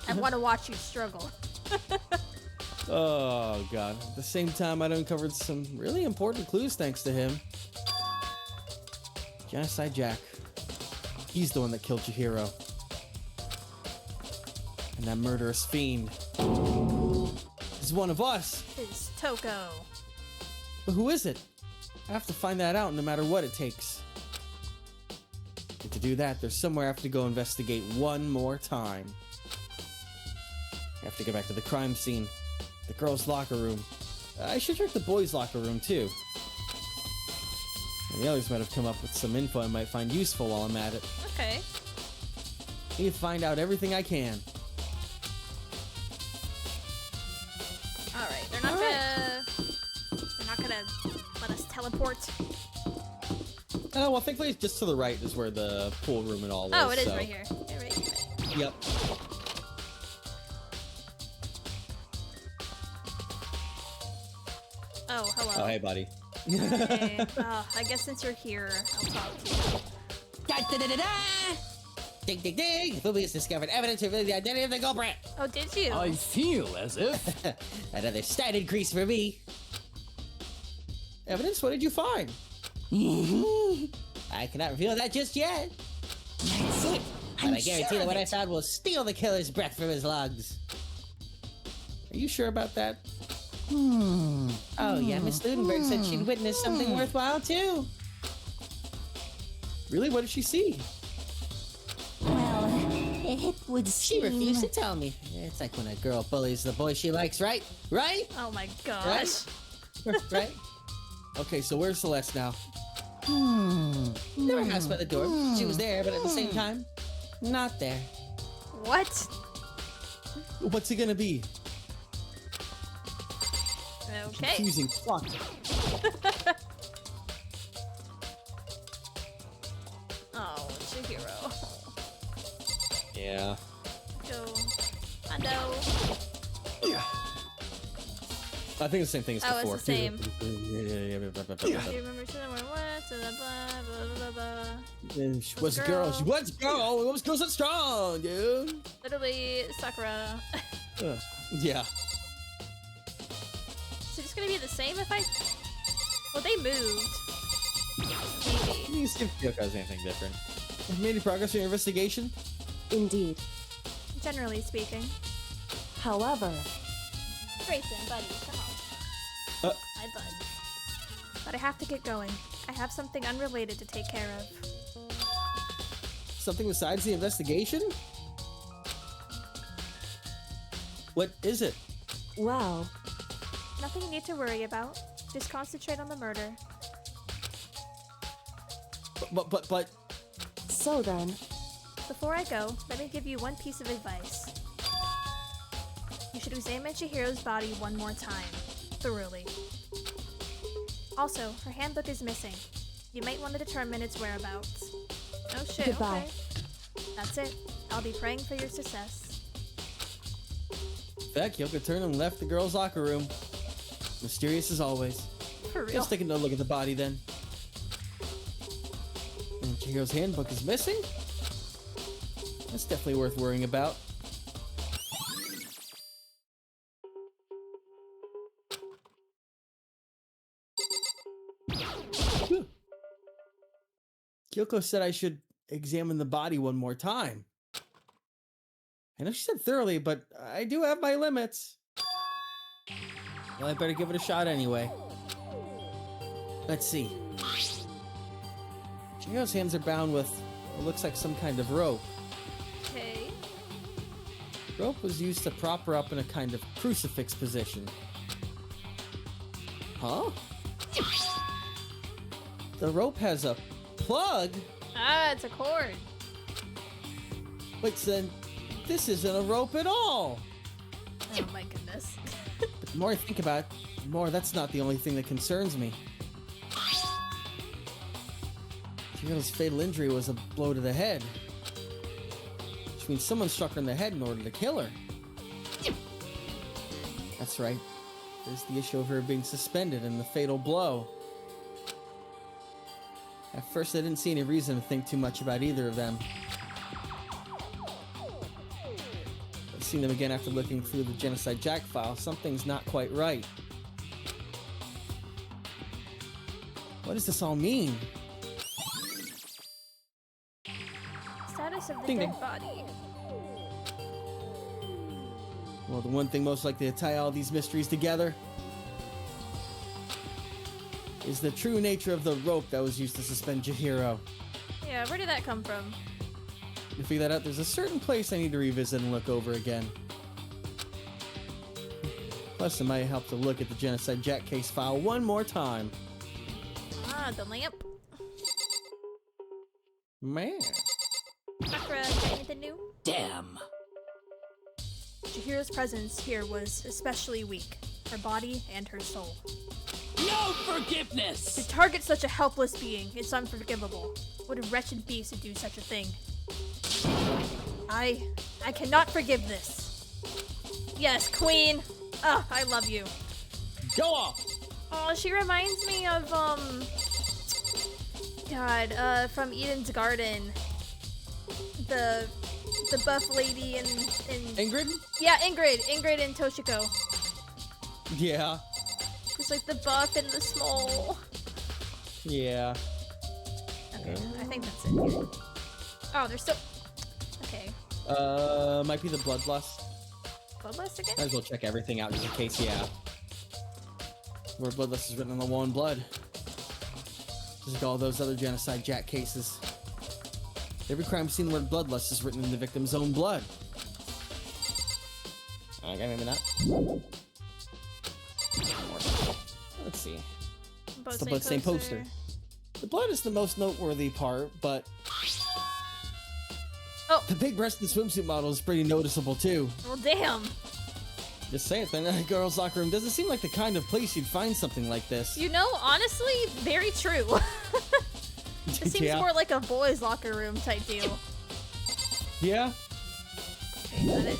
I want to watch you struggle. Oh, God. At the same time, I'd uncovered some really important clues thanks to him. Genocide Jack. He's the one that killed Chihiro. And that murderous fiend is one of us. It's Toko. But who is it? I have to find that out no matter what it takes. And to do that, there's somewhere I have to go investigate one more time. I have to get back to the crime scene. The girls' locker room. I should check the boys' locker room, too. And the others might have come up with some info I might find useful while I'm at it. Okay. I need to find out everything I can. Alright, they're not gonna let us teleport. Oh, well, thankfully it's just to the right is where the pool room and all is. Oh, it is so. right here. Yeah, right. Yep. Oh, hello. Oh, hey, buddy. Hey. I guess since you're here, I'll talk to you. Da-da-da-da-da! Ding, ding, ding! Booby has discovered evidence revealing the identity of the culprit. Oh, did you? I feel as if Another stat increase for me. Evidence? What did you find? I cannot reveal that just yet. That's it. But I guarantee that what I found will steal the killer's breath from his lungs. Are you sure about that? Oh yeah, Miss Ludenberg said she'd witnessed something worthwhile too. Really? What did she see? Well, it would She seem... refused to tell me. It's like when a girl bullies the boy she likes, right? Right? Oh my gosh. Right? Okay, so where's Celeste now? There were house by the door. She was there, but at the same time, not there. What? What's it gonna be? Okay. Confusing fuck. Oh, Chihiro. Yeah. Go. I know. I think it's the same thing as Oh, before. it's the same. Yeah. Do you remember somewhere what? So blah blah blah blah. She was a girl. She was a girl. It was girl so strong, dude. Literally, Sakura. Yeah. Is it just gonna be the same if I? Well, they moved. Maybe. You see if Kyoko has anything different. Have you made any progress in your investigation? Indeed. Generally speaking. However, Grayson, buddy, come on. Uh. Hi, bud. But I have to get going. I have something unrelated to take care of. Something besides the investigation? What is it? well, Nothing you need to worry about. Just concentrate on the murder. But. so then, Before I go, let me give you one piece of advice. You should examine Chihiro's body one more time, thoroughly. Also, her handbook is missing. You might want to determine its whereabouts. Oh shit, Goodbye. okay. That's it. I'll be praying for your success. That Kyoko turned and left the girls' locker room. Mysterious as always. For real. Let's take another look at the body then. And Chihiro's handbook is missing? That's definitely worth worrying about. Phew. Kyoko said I should examine the body one more time. I know she said thoroughly, but I do have my limits. Well, I better give it a shot anyway. Let's see. Chihiro's hands are bound with what looks like some kind of rope. Okay. Rope was used to prop her up in a kind of crucifix position. Huh? The rope has a plug? Ah, it's a cord. Wait, so then this isn't a rope at all. Oh my goodness. But the more I think about it, the more that's not the only thing that concerns me. Chihiro's fatal injury was a blow to the head. Which means someone struck her in the head in order to kill her. That's right. There's the issue of her being suspended and the fatal blow. At first, I didn't see any reason to think too much about either of them. I've seen them again after looking through the Genocide Jack file. Something's not quite right. What does this all mean? Status of the Ding, dead ding. body. Well, the one thing most likely to tie all these mysteries together is the true nature of the rope that was used to suspend Chihiro. Yeah, where did that come from? To figure that out, there's a certain place I need to revisit and look over again. Plus, it might help to look at the Genocide Jack case file one more time. Ah, the lamp. Man. Sakura, got anything new? Damn. Chihiro's presence here was especially weak. Her body and her soul. No forgiveness! To target such a helpless being, it's unforgivable. What a wretched beast to do such a thing. I cannot forgive this. Yes, Queen. Oh, I love you. Go off! Oh, she reminds me of, God, from Eden's Garden. The buff lady in... Ingrid? Yeah, Ingrid and Toshiko. Yeah. Just like the buff and the small. Yeah. Okay, I think that's it. Oh, there's still... Okay. Might be the Bloodlust. Bloodlust again? Might as well check everything out just in case, yeah. Where Bloodlust is written on the wall in blood. Just like all those other Genocide Jack cases. Every crime scene where Bloodlust is written in the victim's own blood. Okay, maybe not. Let's see. Both It's the blood same poster. The blood is the most noteworthy part, but... Oh. The big breasted swimsuit model is pretty noticeable too. Well, damn. Just say it then, a girl's locker room doesn't seem like the kind of place you'd find something like this. You know, honestly, very true. It seems Yeah. more like a boys' locker room type deal. Yeah? Okay, is that it?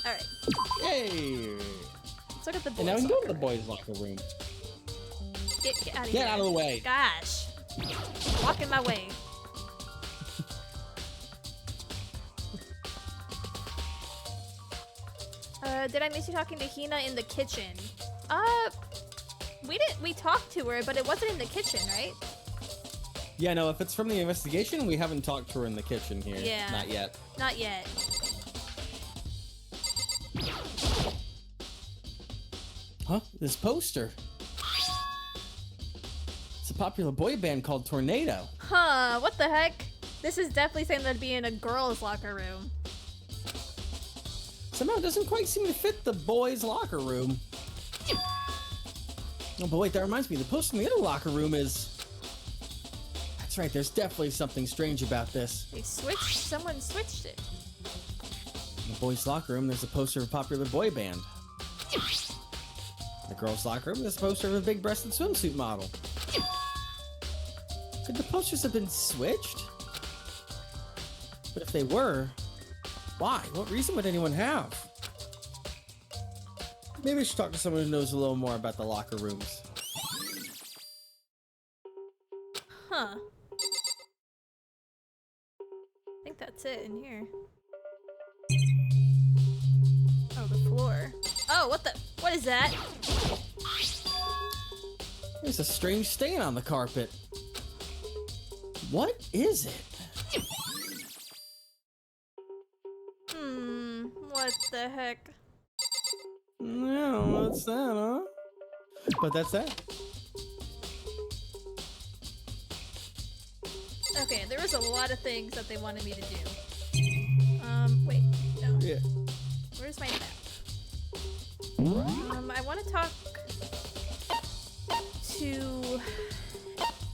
Alright. Hey! So look at the boys. And now we can go to the locker room. boys' locker room. Get out of here. Get out of the way. Gosh. Walk in my way. Did I miss you talking to Hina in the kitchen? We talked to her, but it wasn't in the kitchen, right? Yeah, no, if it's from the investigation, we haven't talked to her in the kitchen here. Yeah. Not yet. Not yet. Huh? This poster. It's a popular boy band called Tornado. Huh, what the heck? This is definitely something that'd be in a girl's locker room. Somehow it doesn't quite seem to fit the boys' locker room. Oh, but wait, that reminds me, the poster in the other locker room is... That's right, there's definitely something strange about this. Someone switched it. In the boys' locker room, there's a poster of a popular boy band. In the girls' locker room, there's a poster of a big-breasted swimsuit model. Could the posters have been switched? But if they were, why? What reason would anyone have? Maybe we should talk to someone who knows a little more about the locker rooms. Huh. I think that's it in here. Oh, the floor. Oh, what is that? There's a strange stain on the carpet. What is it? What the heck? Yeah, what's that, huh? But that's that. Okay, there was a lot of things that they wanted me to do. Wait, no. Yeah. Where's my map? I want to talk to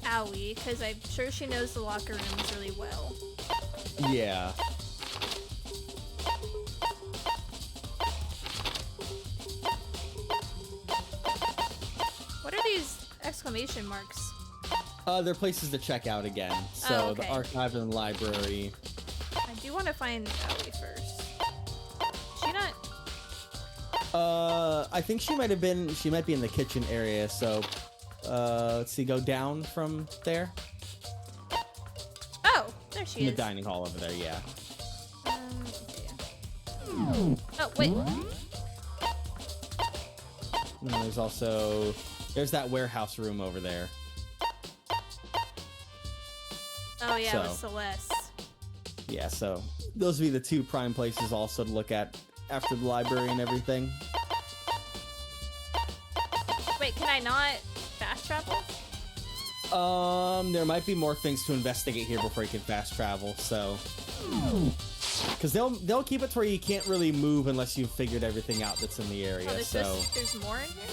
Aoi, because I'm sure she knows the locker rooms really well. Yeah. What are these exclamation marks? They're places to check out again. So Oh, okay. the archive and library. I do want to find Aoi first. She not... I think she might be in the kitchen area, so let's see, go down from there. Oh, there she In is. the dining hall over there, yeah. Okay. Oh, wait. And then there's that warehouse room over there. Oh, yeah, with So. Celeste. Yeah, so those would be the two prime places also to look at after the library and everything. Wait, can I not fast travel? There might be more things to investigate here before you can fast travel, so... Because they'll keep it to where you can't really move unless you've figured everything out that's in the area, Oh, there's, so... there's more in here?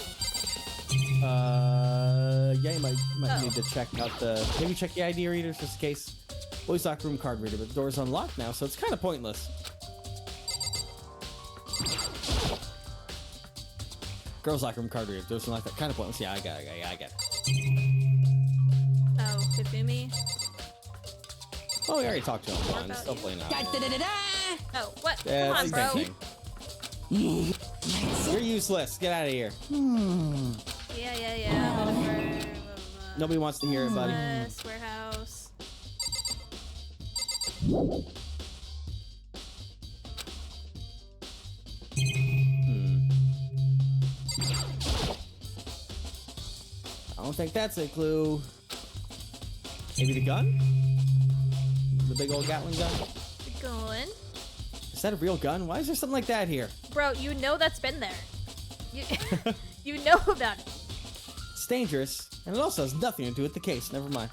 Yeah, you might Oh. need to check out maybe check the ID readers just in case. Boys' locker room card reader, but the door's unlocked now, so it's kind of pointless. Girls' locker room card reader, door's unlocked, kind of pointless. Yeah, I got it. Oh, Kazumi? Oh, we already talked to him More once. about Still you. playing out. Oh, what? Yeah, Come on, it's the bro. same thing. You're useless. Get out of here. Yeah. Whatever. Nobody wants to hear it, buddy. Celeste, warehouse. I don't think that's a clue. Maybe the gun? The big old Gatling gun? Going. Is that a real gun? Why is there something like that here? Bro, you know that's been there. You, you know about it. It's dangerous, and it also has nothing to do with the case. Never mind.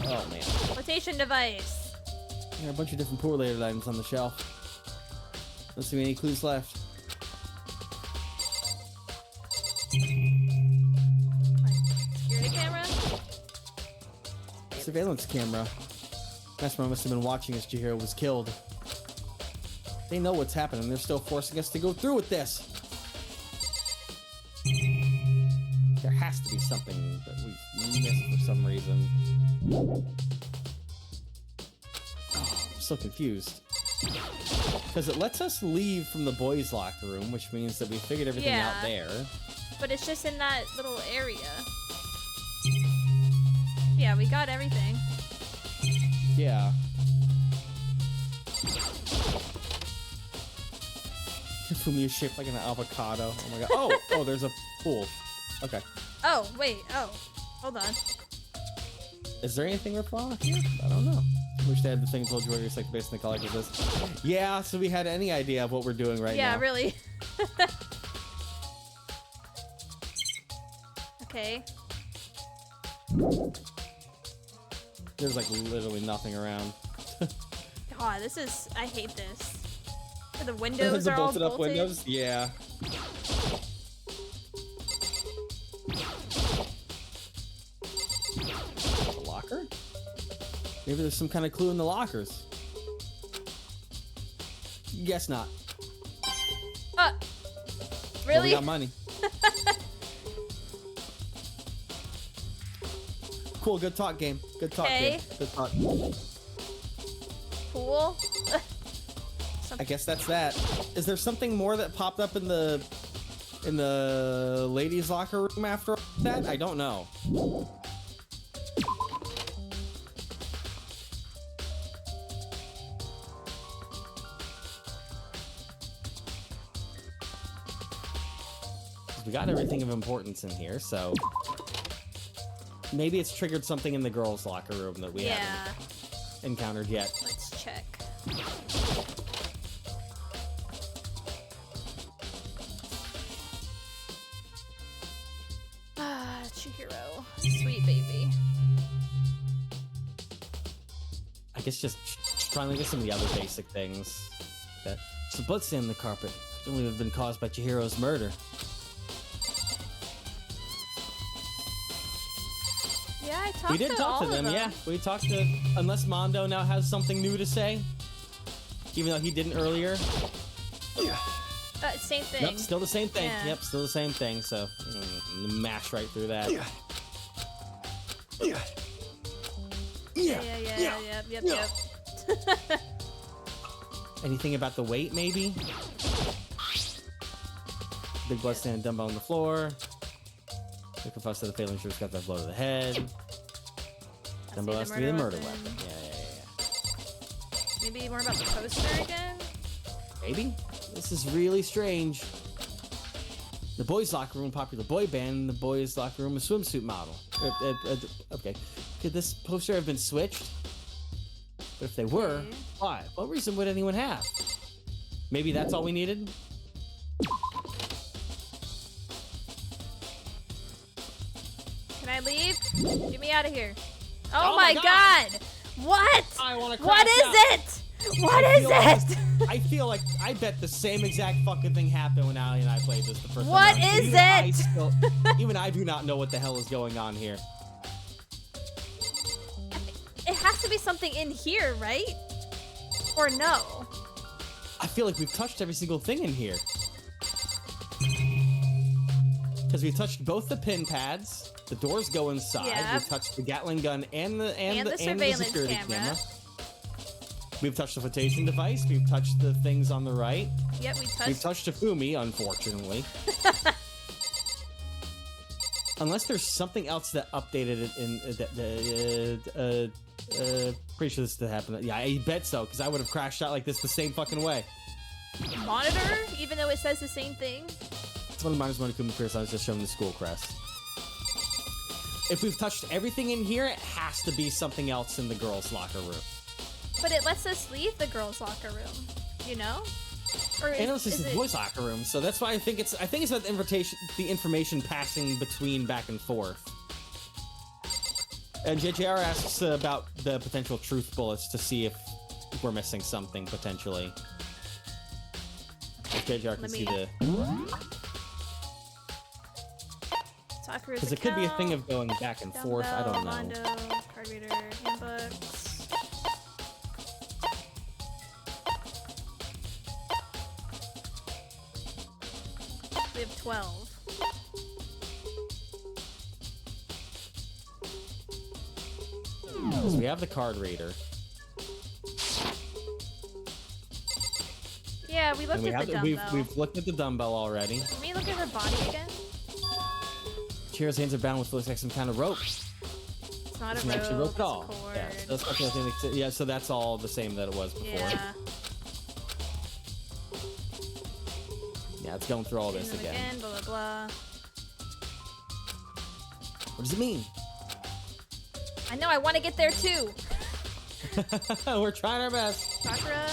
Oh, man. Flotation device. There are a bunch of different poor-related items on the shelf. Don't see any clues left. Security camera? Surveillance camera. Mesmer must have been watching as Chihiro was killed. They know what's happening. They're still forcing us to go through with this. There has to be something that we missed for some reason. Oh, I'm so confused. Because it lets us leave from the boys' locker room, which means that we figured everything out Yeah. there. But it's just in that little area. Yeah, we got everything. Yeah. Fumi is shaped like an avocado. Oh my god. Oh, there's a pool. Okay. Oh, wait. Oh, hold on. Is there anything worthwhile here? I don't know. I wish they had the thing told you what you're like based on the color of this. Yeah, so we had any idea of what we're doing right now. Yeah, really. Okay. There's like literally nothing around. God, this is. I hate this. The windows the are all bolted up bolted. windows? Yeah. A locker? Maybe there's some kind of clue in the lockers. Guess not. Uh, Well, really? we got money. Cool, good talk game. Good talk game. Good talk. Cool. I guess that's that. Is there something more that popped up in the ladies' locker room after that? I don't know. We got everything of importance in here, so maybe it's triggered something in the girls' locker room that we haven't encountered yet. Let's check. Ah, Chihiro. Sweet baby. I guess just trying to get some of the other basic things. Okay. There's a bloodstain on the carpet. Could only have been caused by Chihiro's murder. Yeah, I talked We did to talk all to of them, them. yeah. We talked to... Unless Mondo now has something new to say. Even though he didn't earlier. Same thing. Nope, still the same thing. Yeah. Yep, still the same thing, so... mash right through that. Yeah. Yep. Anything about the weight, maybe? Big bloodstain and dumbbell on the floor. We confess to the failing shooter's got that blow to the head. Dumbbell has to be the murder weapon. Yeah. Maybe more about the poster again? Maybe? This is really strange. The boys' locker room, popular boy band. The boys' locker room, a swimsuit model. Okay. Could this poster have been switched? But if they were, Okay. why? What reason would anyone have? Maybe that's all we needed? Can I leave? Get me out of here. Oh, Oh my my god! What? I want to What is it? What is it? I feel like I bet the same exact fucking thing happened when Ali and I played this the first What time. is Even I it? still- even I do not know what the hell is going on here. It has to be something in here, right? Or no? I feel like we've touched every single thing in here. Because we touched both the pin pads, the doors go inside, Yep. we touched the Gatling gun and the surveillance security camera. We've touched the flotation device, we've touched the things on the right. Yep, we We've touched. touched Tafumi, unfortunately. Unless there's something else that updated it in pretty sure this did happen. Yeah, I bet so, because I would have crashed out like this the same fucking way. Monitor, even though it says the same thing. It's one of the minors Monokuma Pierce. I was just showing the school crest. If we've touched everything in here, it has to be something else in the girls' locker room. But it lets us leave the girls' locker room, you know? Or And it's just is the it- boys' locker room, so that's why I think it's about the information passing between back and forth. And JJR asks about the potential truth bullets to see if we're missing something potentially. If JJR can Let see me- the, Sakura's because it could be a thing account, of going back and forth. I don't know. Mondo, card reader, handbooks. We have 12. Because we have the card reader. looked And at the we've dumbbell. we've looked at the dumbbell already. Can we look at her body again? Chihira's hands are bound with looks like some kind of rope. It's not a It's not rope, actually rope it's at all. a cord. Yeah, so that's not the only thing yeah, so that's all the same that it was before. Yeah. Yeah, it's going through all this And then again. blah, blah, blah. What does it mean? I know, I want to get there too. We're trying our best. Sakura.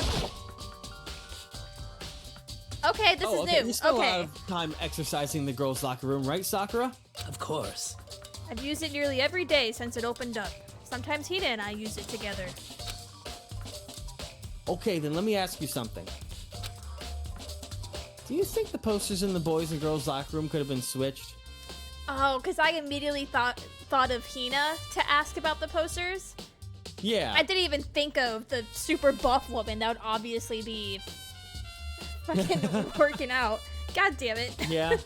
Okay, this is okay. new. You spent a lot Okay. of time exercising the girls' locker room, right, Sakura? Of course. I've used it nearly every day since it opened up. Sometimes Hina and I use it together. Okay, then let me ask you something. Do you think the posters in the boys' and girls' locker room could have been switched? Oh, because I immediately thought of Hina to ask about the posters. Yeah. I didn't even think of the super buff woman. That would obviously be fucking working out. God damn it. Yeah.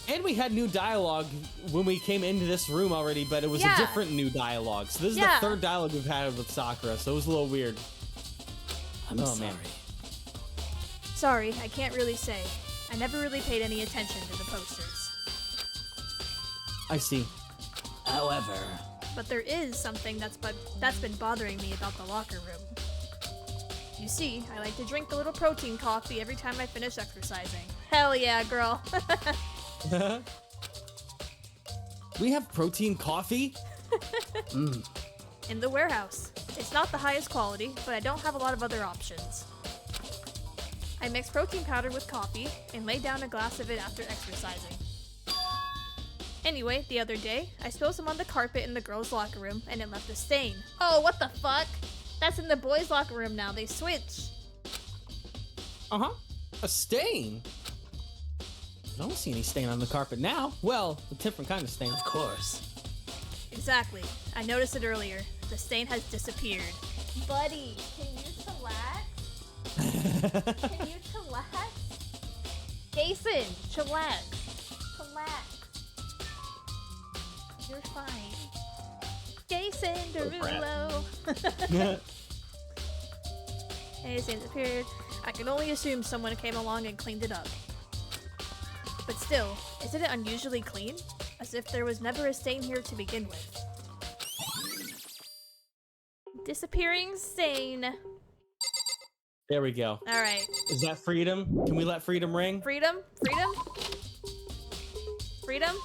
And we had new dialogue when we came into this room already, but it was Yeah. a different new dialogue. So this is Yeah. the third dialogue we've had with Sakura, so it was a little weird. I'm Oh, sorry. man. Sorry, I can't really say. I never really paid any attention to the posters. I see. However, But there is something that's been bothering me about the locker room. You see, I like to drink a little protein coffee every time I finish exercising. Hell yeah, girl. We have protein coffee? In the warehouse. It's not the highest quality, but I don't have a lot of other options. I mix protein powder with coffee and lay down a glass of it after exercising. Anyway, the other day, I spilled some on the carpet in the girls' locker room and it left a stain. Oh, what the fuck? That's in the boys' locker room now. They switched. Uh-huh. A stain? I don't see any stain on the carpet now. Well, a different kind of stain. of course. Exactly. I noticed it earlier. The stain has disappeared. Buddy, can you chillax? Can you chillax? Jason, chillax. Chillax. You're fine. Jason Derulo. Hey, stains appeared. I can only assume someone came along and cleaned it up. But still, isn't it unusually clean? As if there was never a stain here to begin with. Disappearing stain. There we go. Alright. Is that freedom? Can we let freedom ring? Freedom? Freedom? Freedom?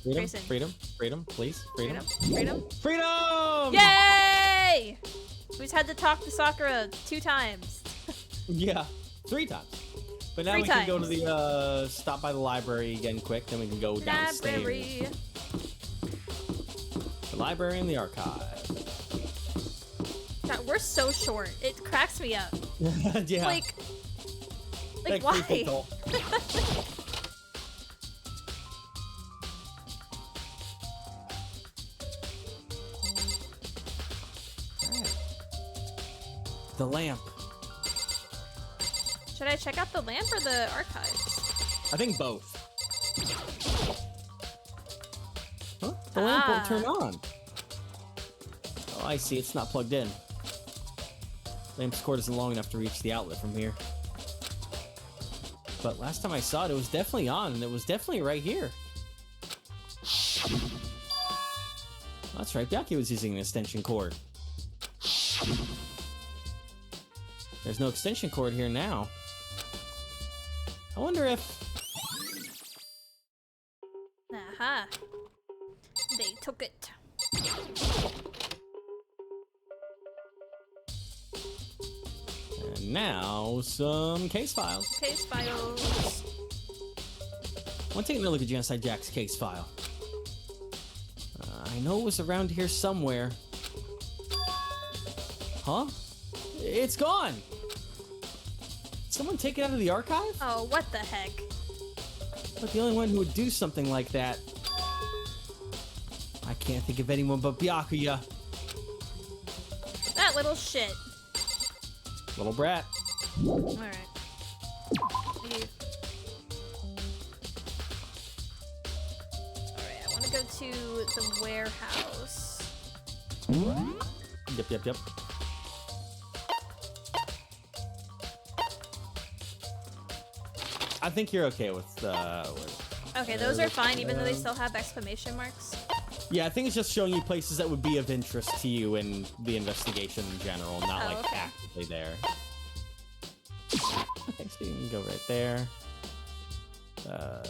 Freedom? Grayson. Freedom? Freedom? Please? Freedom? Freedom? Freedom! Yay! Who's had to talk to Sakura 2 times? Yeah. 3 times. But now 3 we can go to times. the, stop by the library again quick, then we can go downstairs. Library. The library and the archive. God, we're so short. It cracks me up. Yeah. Like Like why? 3 feet tall. The lamp. Should I check out the lamp or the archives? I think both. Huh? The lamp won't Ah. turn on. Oh, I see. It's not plugged in. Lamp's cord isn't long enough to reach the outlet from here. But last time I saw it, it was definitely on, and it was definitely right here. That's right, Byakuya was using an extension cord. There's no extension cord here now. I wonder if... Aha. They took it. And now, some case files. Case files. I want to take another look at Genocide Jack's case file. I know it was around here somewhere. Huh? It's gone! Someone take it out of the archive? Oh, what the heck? But the only one who would do something like that... I can't think of anyone but Byakuya. That little shit. Little brat. Alright. Alright, I want to go to the warehouse. Yep. I think you're okay with Okay, those are fine, even though they still have exclamation marks. Yeah, I think it's just showing you places that would be of interest to you in the investigation in general, not Oh, like okay. actively there. Okay, so you can go right there.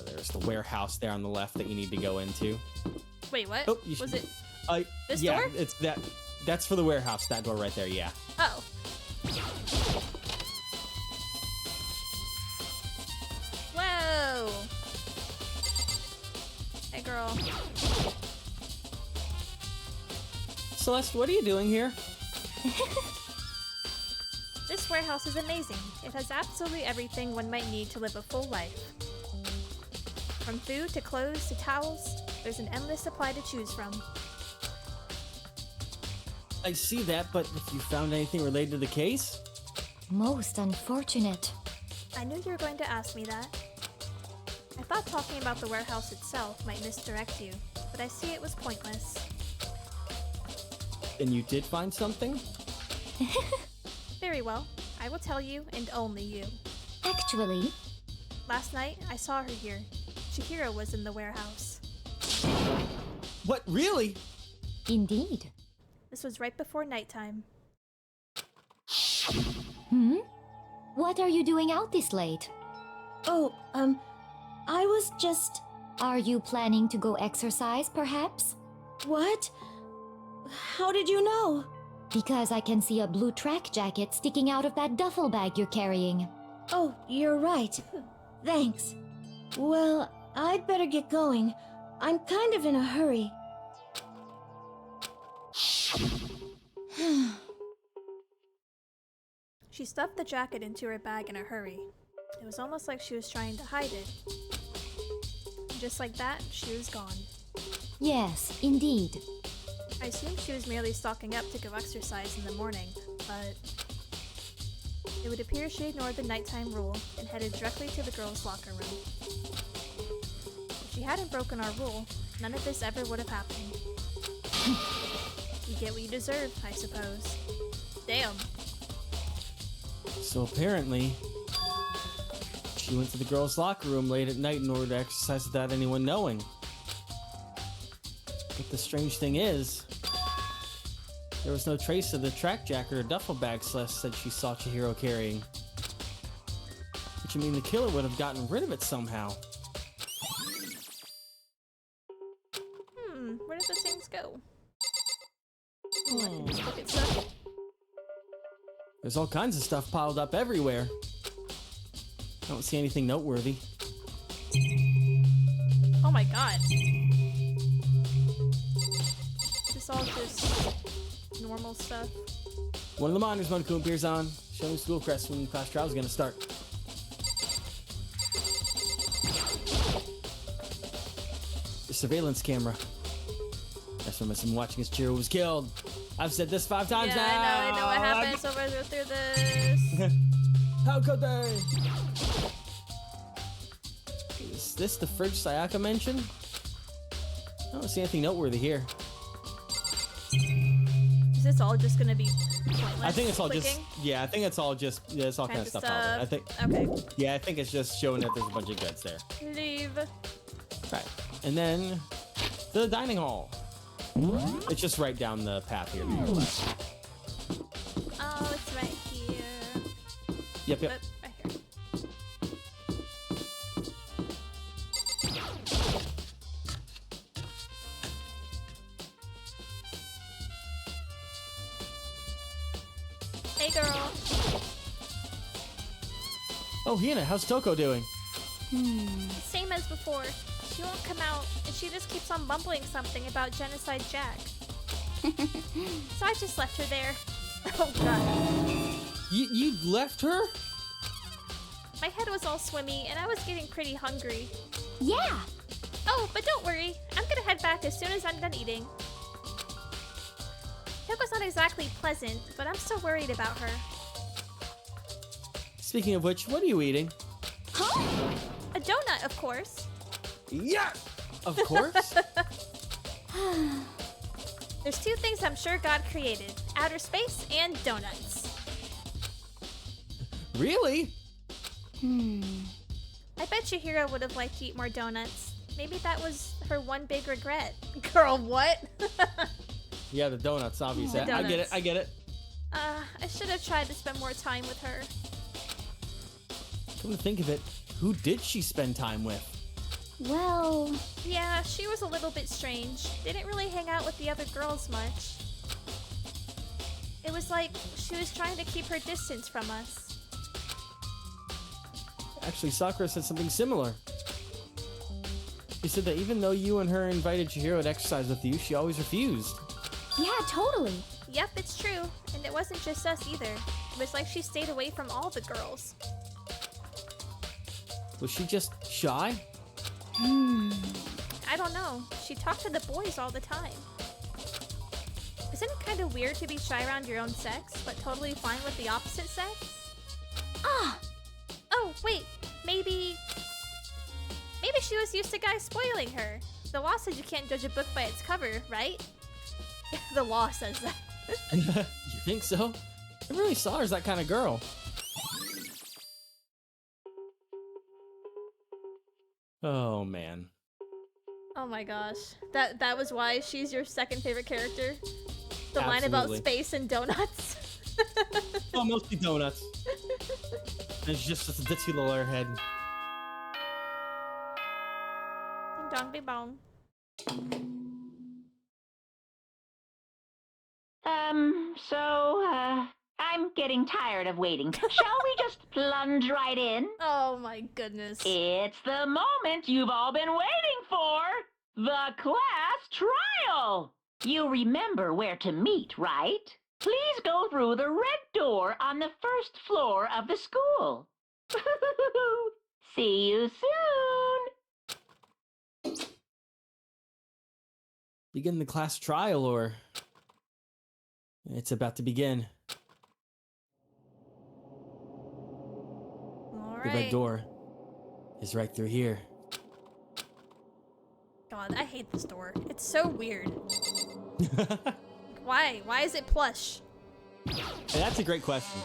There's the warehouse there on the left that you need to go into. Wait, what? Oh, you Was should- it? This yeah, door? it's that. That's for the warehouse. That door right there. Yeah. Oh. Whoa. Hey, girl. Celeste, what are you doing here? This warehouse is amazing. It has absolutely everything one might need to live a full life. From food to clothes to towels, there's an endless supply to choose from. I see that, but if you found anything related to the case? Most unfortunate. I knew you were going to ask me that. I thought talking about the warehouse itself might misdirect you, but I see it was pointless. And you did find something? Very well. I will tell you, and only you. Actually, Last night, I saw her here. Chihiro was in the warehouse. What, really? indeed. This was right before nighttime. What are you doing out this late? Oh, I was just. Are you planning to go exercise, perhaps? What? How did you know? Because I can see a blue track jacket sticking out of that duffel bag you're carrying. Oh, you're right. Thanks. Well, I'd better get going. I'm kind of in a hurry. She stuffed the jacket into her bag in a hurry. It was almost like she was trying to hide it. And just like that, she was gone. Yes, indeed. I assumed she was merely stocking up to go exercise in the morning, but it would appear she ignored the nighttime rule and headed directly to the girls' locker room. If she hadn't broken our rule, none of this ever would have happened. You get what you deserve, I suppose. Damn. So apparently, she went to the girls' locker room late at night in order to exercise without anyone knowing. But the strange thing is, there was no trace of the track jacket or duffel bag Celeste said she saw Chihiro carrying. Which would mean the killer would have gotten rid of it somehow. Where did those things go? Oh, I can just look at stuff. There's all kinds of stuff piled up everywhere. I don't see anything noteworthy. Oh my god. This all just normal stuff. One of the monitors Monokuma appears on, showing school crest when class trial is going to start. The surveillance camera. That's when I'm watching as Chihiro was killed. I've said this 5 times now. I know what happened, so we're gonna go through this. How could they? Is this the fridge Sayaka mentioned? I don't see anything noteworthy here. Is this all just gonna be pointless? I think it's all clicking? I think it's all just, yeah, it's all kind of stuff out there. I think, Okay. yeah, I think it's just showing that there's a bunch of goods there. Leave. Right. And then the dining hall. It's just right down the path here. Oh, it's right here. Yep. But right here. Hey, girl. Oh, Hina, how's Toko doing? Same as before. She won't come out, and she just keeps on mumbling something about Genocide Jack. So I just left her there. Oh god. You left her? My head was all swimmy, and I was getting pretty hungry. Yeah! Oh, but don't worry. I'm gonna head back as soon as I'm done eating. Toko's not exactly pleasant, but I'm still worried about her. Speaking of which, what are you eating? Huh? A donut, of course. Yeah! Of course. There's 2 things I'm sure God created. Outer space and donuts. Really? I I bet Chihiro would have liked to eat more donuts. Maybe that was her one big regret. Girl, what? Yeah, the donuts, obviously. The I get it. donuts. I get it. I should have tried to spend more time with her. Come to think of it, who did she spend time with? Well, Yeah, she was a little bit strange. Didn't really hang out with the other girls much. It was like she was trying to keep her distance from us. Actually, Sakura said something similar. She said that even though you and her invited Chihiro to exercise with you, she always refused. yeah, totally. Yep, it's true. And it wasn't just us either. It was like she stayed away from all the girls. Was she just shy? I don't know. She talked to the boys all the time. Isn't it kind of weird to be shy around your own sex, but totally fine with the opposite sex? Ah, Oh, wait. Maybe she was used to guys spoiling her. The law says you can't judge a book by its cover, right? The law says that. You think so? I really saw her as that kind of girl. Oh, man. Oh my gosh. That was why she's your second favorite character? The line about Absolutely. space and donuts? Oh, mostly donuts. And she's just a ditzy little airhead. Ding dong, bing bong. I'm getting tired of waiting. Shall we just plunge right in? Oh my goodness. It's the moment you've all been waiting for! The class trial! You remember where to meet, right? Please go through the red door on the first floor of the school. See you soon! Begin the class trial, or... It's about to begin. The red Alright. door is right through here. God, I hate this door. It's so weird. Why? Why is it plush? Hey, that's a great question.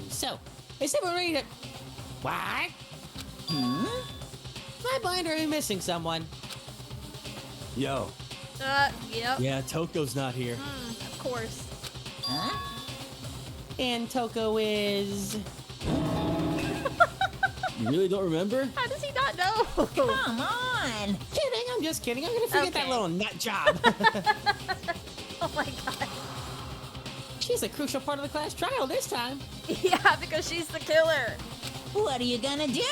So, is everyone ready to... What? Am I blind or am I missing someone? Yo, Yep. Yeah, Toko's not here. Of course. And Toko is... You really don't remember? How does he not know? Come on! Kidding, I'm just kidding. I'm gonna forget that Okay. little nut job. Oh my god. She's a crucial part of the class trial this time. Yeah, because she's the killer. What are you gonna do?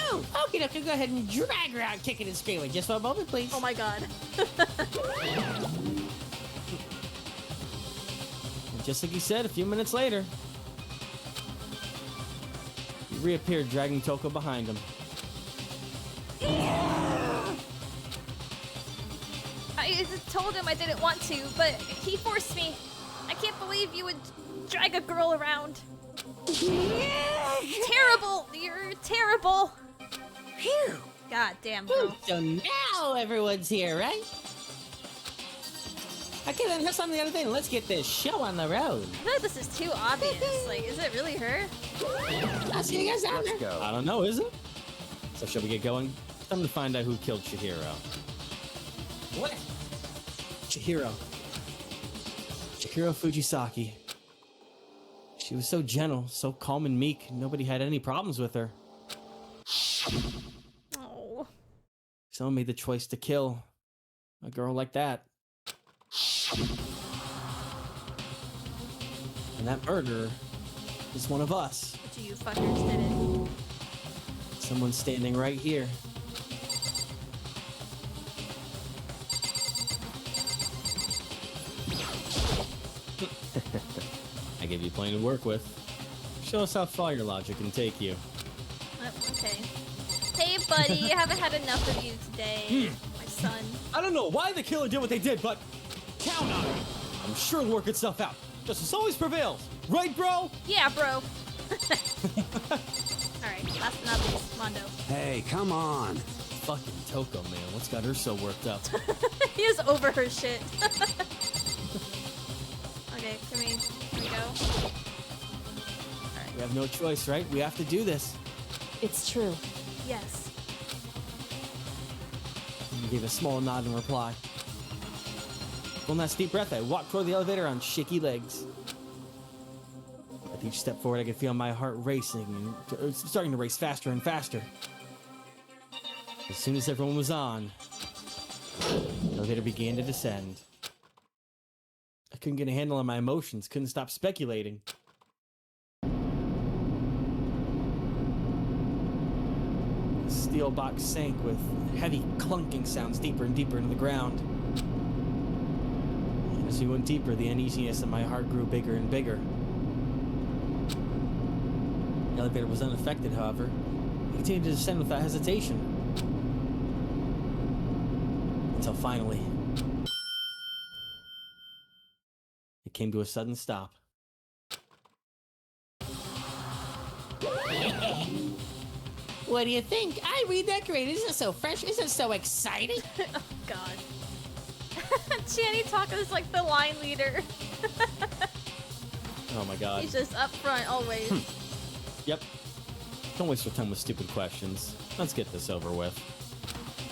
Okay, okay, go ahead and drag her out kicking and screaming. Just for a moment, please. Oh my god. And just like he said, a few minutes later, he reappeared, dragging Toko behind him. I told him I didn't want to, but he forced me. I can't believe you would drag a girl around. Terrible! You're terrible! Phew! God damn, girl. So now everyone's here, right? Okay, then have something the other thing. Let's get this show on the road. I feel like this is too obvious. Like, is it really her? I'll see you guys out let's there. go. I don't know, is it? So shall we get going? Time to find out who killed Chihiro. What? Chihiro Fujisaki. She was so gentle, so calm and meek, nobody had any problems with her. Oh. Someone made the choice to kill a girl like that. And that murderer is one of us. But you fuckers did it. Someone standing right here. I give you plenty to work with. Show us how far your logic can take you. Oh, okay. Hey, buddy, I haven't had enough of you today. My son. I don't know why the killer did what they did, but count on it. I'm sure it'll work itself out. Justice always prevails. Right, bro? Yeah, bro. Alright, last but not least, Mondo. Hey, come on. Fucking Toko, man. What's got her so worked up? He is over her shit. Okay, can we We have no choice, right? We have to do this. It's true. Yes. He gave a small nod in reply. One last deep breath, I walked toward the elevator on shaky legs. With each step forward, I could feel my heart racing and starting to race faster and faster. As soon as everyone was on, the elevator began to descend. I couldn't get a handle on my emotions, couldn't stop speculating. The steel box sank with heavy clunking sounds deeper and deeper into the ground. As we went deeper, the uneasiness in my heart grew bigger and bigger. The elevator was unaffected, however. It continued to descend without hesitation. Until finally, it came to a sudden stop. What do you think? I redecorated. Isn't it so fresh? Isn't it so exciting? Oh god. Channy Taco's like the line leader. Oh my god. He's just up front always. Yep. Don't waste your time with stupid questions. Let's get this over with.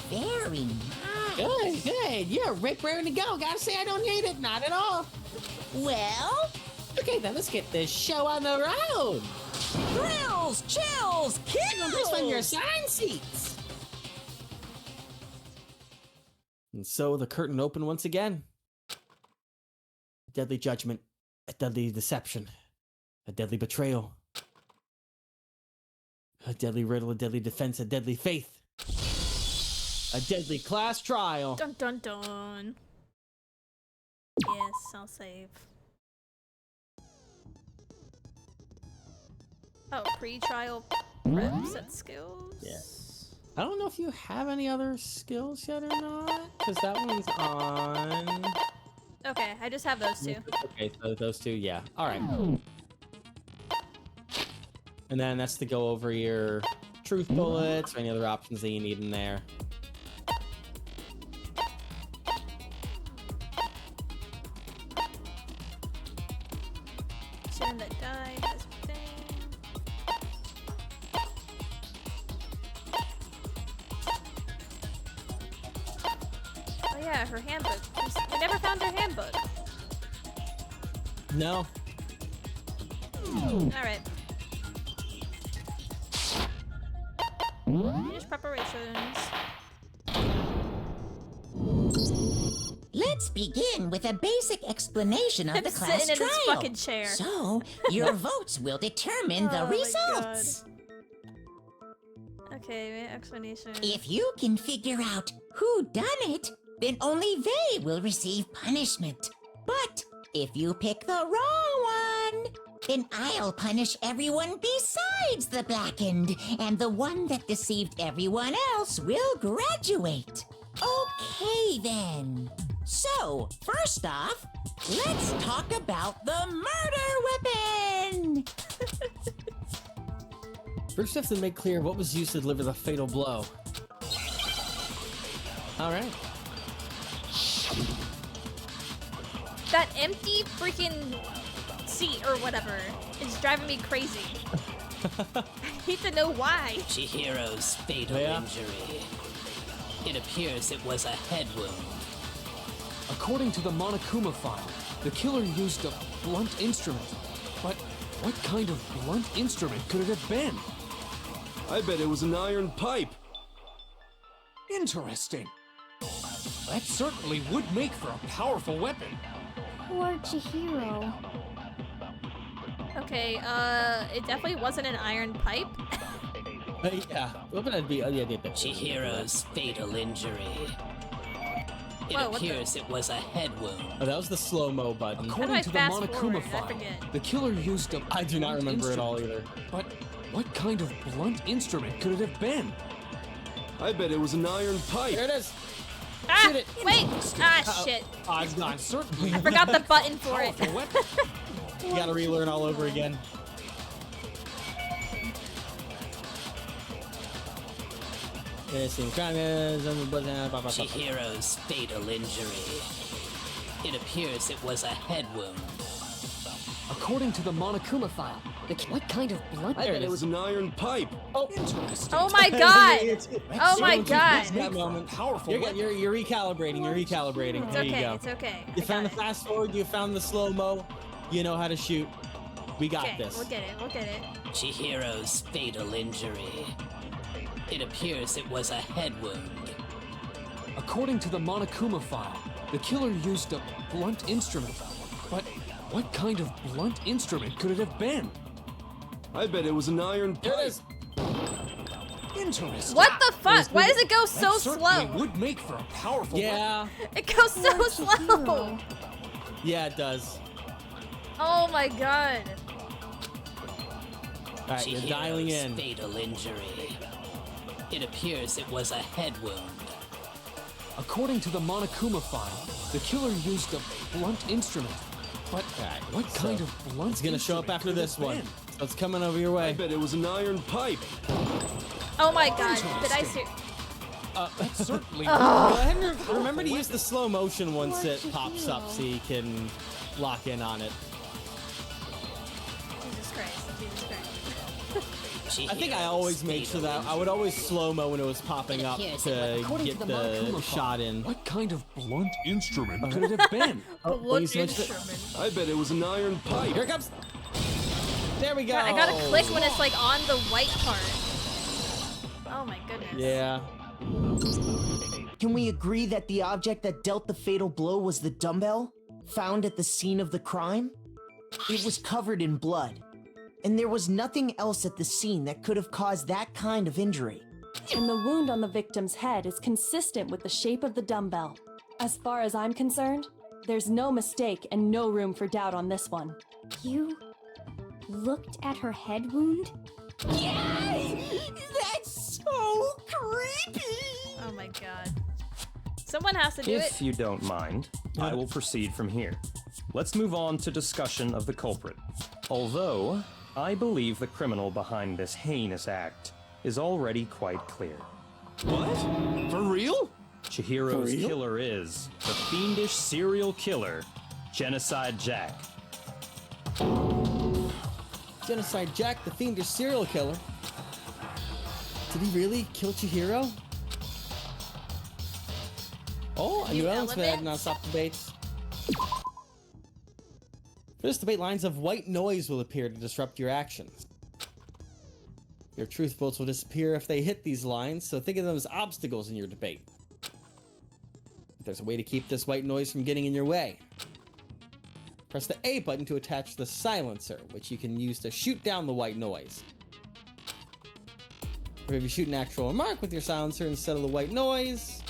Very nice. Good, good. You're right raring to go. Gotta say, I don't hate it. Not at all. Well, Okay, then let's get this show on the road. thrills, chills, Please find your kills. assigned seats. And so the curtain opened once again. A deadly judgment, a deadly deception, a deadly betrayal, a deadly riddle, a deadly defense, a deadly faith, a deadly class trial. Dun dun dun. Yes, I'll save. Oh, pre-trial prep set skills? Yeah. I don't know if you have any other skills yet or not, because that one's on. Okay, I just have those two. Okay, so those two, yeah. All right. And then that's to go over your truth bullets or any other options that you need in there. Student that died, this thing. Oh yeah, her handbook. We never found her handbook. No. Alright. Finish preparations. Let's begin with a basic explanation of I'm the class sitting in trial. this fucking chair. So, your votes will determine Oh the my results. Okay, explanation. If you can figure out who done it, then only they will receive punishment. But if you pick the wrong one, then I'll punish everyone besides the blackened, and the one that deceived everyone else will graduate. Okay then. So, first off, let's talk about the murder weapon! First, we have to make clear what was used to deliver the fatal blow. All right. That empty freaking seat or whatever is driving me crazy. I need to know why. Chihiro's fatal Yeah. injury. It appears it was a head wound. According to the Monokuma file, the killer used a blunt instrument. But what kind of blunt instrument could it have been? I bet it was an iron pipe. Interesting. That certainly would make for a powerful weapon. Poor Chihiro. Okay, it definitely wasn't an iron pipe. Yeah. What would that be? Oh, yeah, yeah, yeah. Chihiro's fatal injury. It Whoa, what the- appears it was a head wound. Oh, that was the slow-mo button. do I According to the fast Monokuma forward? I file, forget. the killer used a I do not blunt remember it all instrument. either. But what kind of blunt instrument could it have been? I bet it was an iron pipe. There it is. Ah! Shoot it. Wait! Ah, shit. Oh, it's gone. Certainly I forgot the button for it. powerful weapon. You gotta relearn all over again. Chihiro's fatal injury. It appears it was a head wound. According to the Monokuma file, what kind of blunt? I bet it was an iron pipe. Oh, Interesting. Oh my god! Oh my god! that moment. Powerful. You're recalibrating. You're recalibrating. It's There you okay, go. it's okay. You I found the got it. fast forward. You found the slow mo. You know how to shoot. We got Okay, this. we'll get it, we'll get it. Chihiro's fatal injury. It appears it was a head wound. According to the Monokuma file, the killer used a blunt instrument. But what kind of blunt instrument could it have been? I bet it was an iron There it pipe. is. Interesting. What the fuck? Why does it go so That certainly slow? would make for a powerful Yeah. It goes so slow. Yeah, it does. Oh my god. All right, you're dialing Chihiro's in. fatal injury. It appears it was a head wound. According to the Monokuma file, the killer used a blunt instrument. But what kind of blunt It's gonna show up instrument after could it this have one. been? So it's coming over your I way. bet it was an iron pipe. Oh my god. Did I see? Certainly. Go ahead and remember to use the slow motion once it pops up so you can lock in on it. Jesus Christ. Jesus Christ. I think I always made sure that I would always slow mo when it was popping up to According get to the Monokuma shot file, in. What kind of blunt instrument could it have been? What you switched it? instrument? I bet it was an iron pipe. Here it comes. There we go. God, I gotta click when it's like on the white part. Oh my goodness. Yeah. Can we agree that the object that dealt the fatal blow was the dumbbell found at the scene of the crime? It was covered in blood, and there was nothing else at the scene that could have caused that kind of injury. And the wound on the victim's head is consistent with the shape of the dumbbell. As far as I'm concerned, there's no mistake and no room for doubt on this one. You looked at her head wound? That's so creepy! Oh my god. Someone has to do it. If you don't mind, I will proceed from here. Let's move on to discussion of the culprit. Although, I believe the criminal behind this heinous act is already quite clear. What? For real? Chihiro's killer is the fiendish serial killer, Genocide Jack. Genocide Jack, the fiendish serial killer. Did he really kill Chihiro? Oh, a new element for non-stop debates. For this debate, lines of white noise will appear to disrupt your actions. Your truth bullets will disappear if they hit these lines, so think of them as obstacles in your debate. There's a way to keep this white noise from getting in your way. Press the A button to attach the silencer, which you can use to shoot down the white noise. Or if you shoot an actual remark with your silencer instead of the white noise,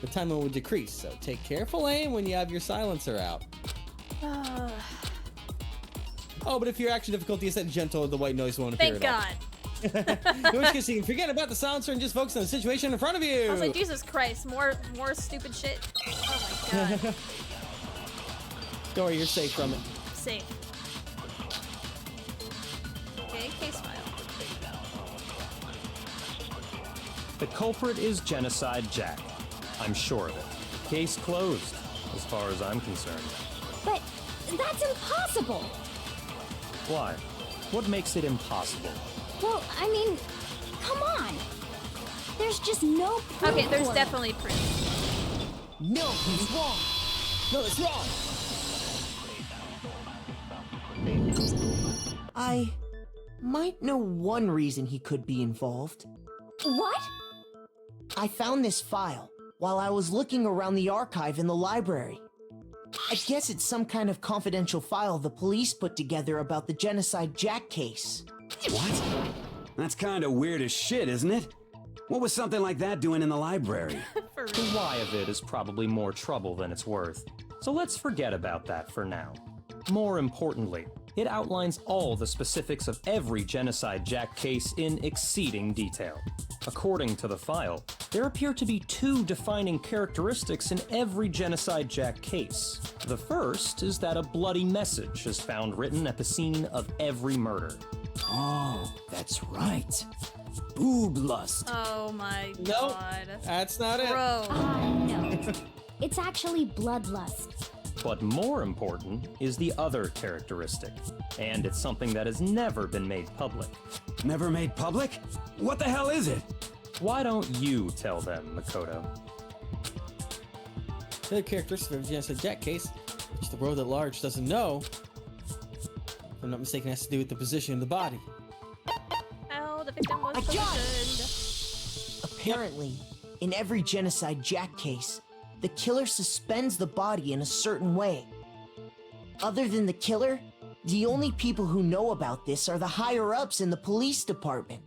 the time limit will decrease, so take careful aim when you have your silencer out. Oh, but if your action difficulty is set gentle, the white noise won't appear Thank at all. God. In which case, you can forget about the silencer and just focus on the situation in front of you. I was like, Jesus Christ, more stupid shit. Oh my god. Don't worry, you're safe from it. Safe. Okay, case file. The culprit is Genocide Jack. I'm sure of it. Case closed, as far as I'm concerned. But that's impossible! Why? What makes it impossible? Well, I mean, come on! There's just no proof. Okay, there's for it. definitely proof. No, he's wrong. No, it's wrong. I might know one reason he could be involved. What? I found this file while I was looking around the archive in the library. I guess it's some kind of confidential file the police put together about the Genocide Jack case. What? That's kind of weird as shit, isn't it? What was something like that doing in the library? The why of it is probably more trouble than it's worth. So let's forget about that for now. More importantly, it outlines all the specifics of every Genocide Jack case in exceeding detail. According to the file, there appear to be two defining characteristics in every Genocide Jack case. The first is that a bloody message is found written at the scene of every murder. Oh, that's right. Boob lust. Oh my Nope, god. that's not it. Bro. No. It's actually bloodlust. But more important is the other characteristic, and it's something that has never been made public. Never made public? What the hell is it? Why don't you tell them, Makoto? The other characteristic of the Genocide Jack case, which the world at large doesn't know, if I'm not mistaken, has to do with the position of the body. Oh, the victim was positioned. Apparently, in every Genocide Jack case, the killer suspends the body in a certain way. Other than the killer, the only people who know about this are the higher-ups in the police department.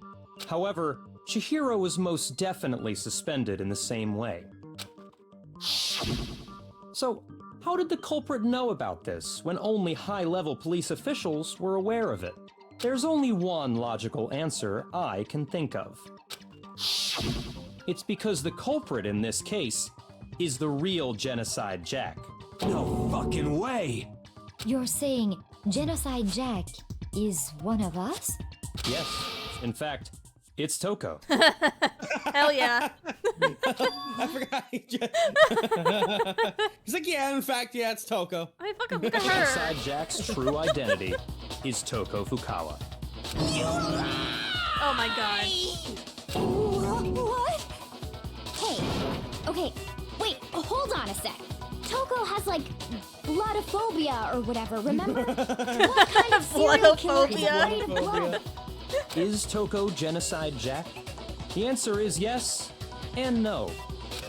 However, Chihiro was most definitely suspended in the same way. So, how did the culprit know about this when only high-level police officials were aware of it? There's only one logical answer I can think of. It's because the culprit in this case is the real Genocide Jack. No fucking way! You're saying Genocide Jack is one of us? Yes, in fact, it's Toko. Hell yeah. I forgot. He's like, yeah, in fact, yeah, it's Toko. I mean, fucking look at her. Genocide Jack's true identity is Toko Fukawa. Oh my god. What? Hey, okay, wait, hold on a sec. Toko has like bloodophobia or whatever, remember? What kind of serial killer is afraid of blood? Is Toko Genocide Jack? The answer is yes and no.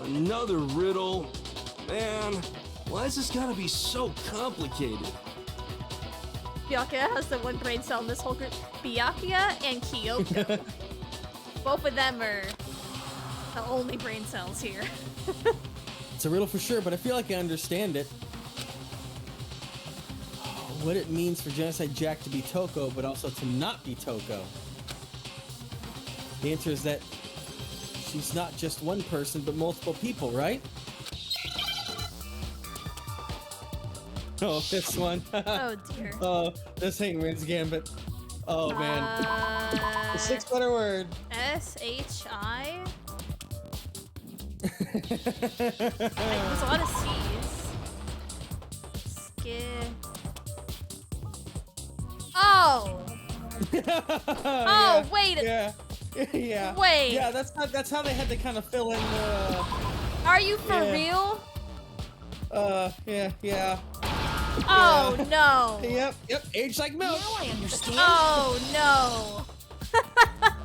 Another riddle? Man, why has this gotta be so complicated? Byakuya has the one brain cell in this whole group. Byakuya and Kyoko. Both of them are the only brain cells here. It's a riddle for sure, but I feel like I understand it. What it means for Genocide Jack to be Toko, but also to not be Toko. The answer is that she's not just one person, but multiple people, right? Oh, this one. Oh dear. Oh, this ain't Wins Gambit. Oh man. The 6-letter word. S-H-I? There's a lot of C's. Oh! Oh, wait! Yeah. Yeah. Wait. Yeah, that's how they had to kind of fill in the... Are you for real? Yeah. Oh, no. Yep, aged like milk. Now I understand. Oh, no.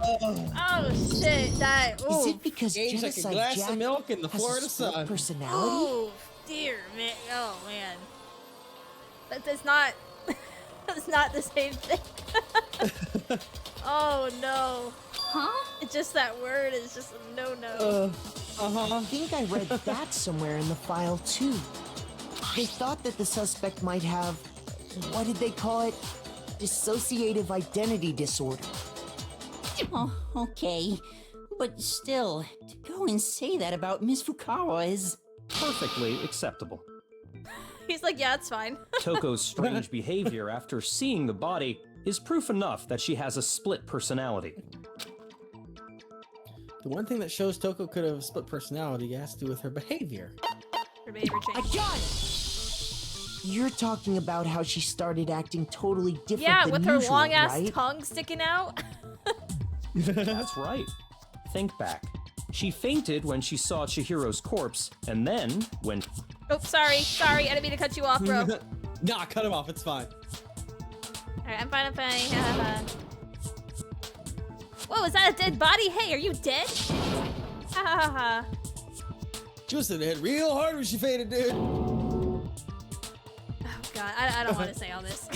Oh, shit, that... Is it because aged like a Genocide glass Jack of milk in the has Florida a split sun. personality? Oh, dear, man. Oh, man. That's not... That's not the same thing. Oh, no. Huh? It's just that word is just a no-no. I think I read that somewhere in the file, too. They thought that the suspect might have, what did they call it? Dissociative identity disorder. Oh, okay. But still, to go and say that about Miss Fukawa is... Perfectly acceptable. He's like, yeah, it's fine. Toko's strange behavior after seeing the body is proof enough that she has a split personality. The one thing that shows Toko could have a split personality has to do with her behavior. Her behavior change. You're talking about how she started acting totally different Yeah, than with her usual, long-ass right? tongue sticking out. That's right. Think back. She fainted when she saw Chihiro's corpse, and then when... Oh, sorry. I didn't mean to cut you off, bro. Nah, cut him off, it's fine. Alright, I'm fine. Whoa, is that a dead body? Hey, are you dead? Ha ha ha. She was hit real hard when she fainted, dude. Oh god, I don't want to say all this.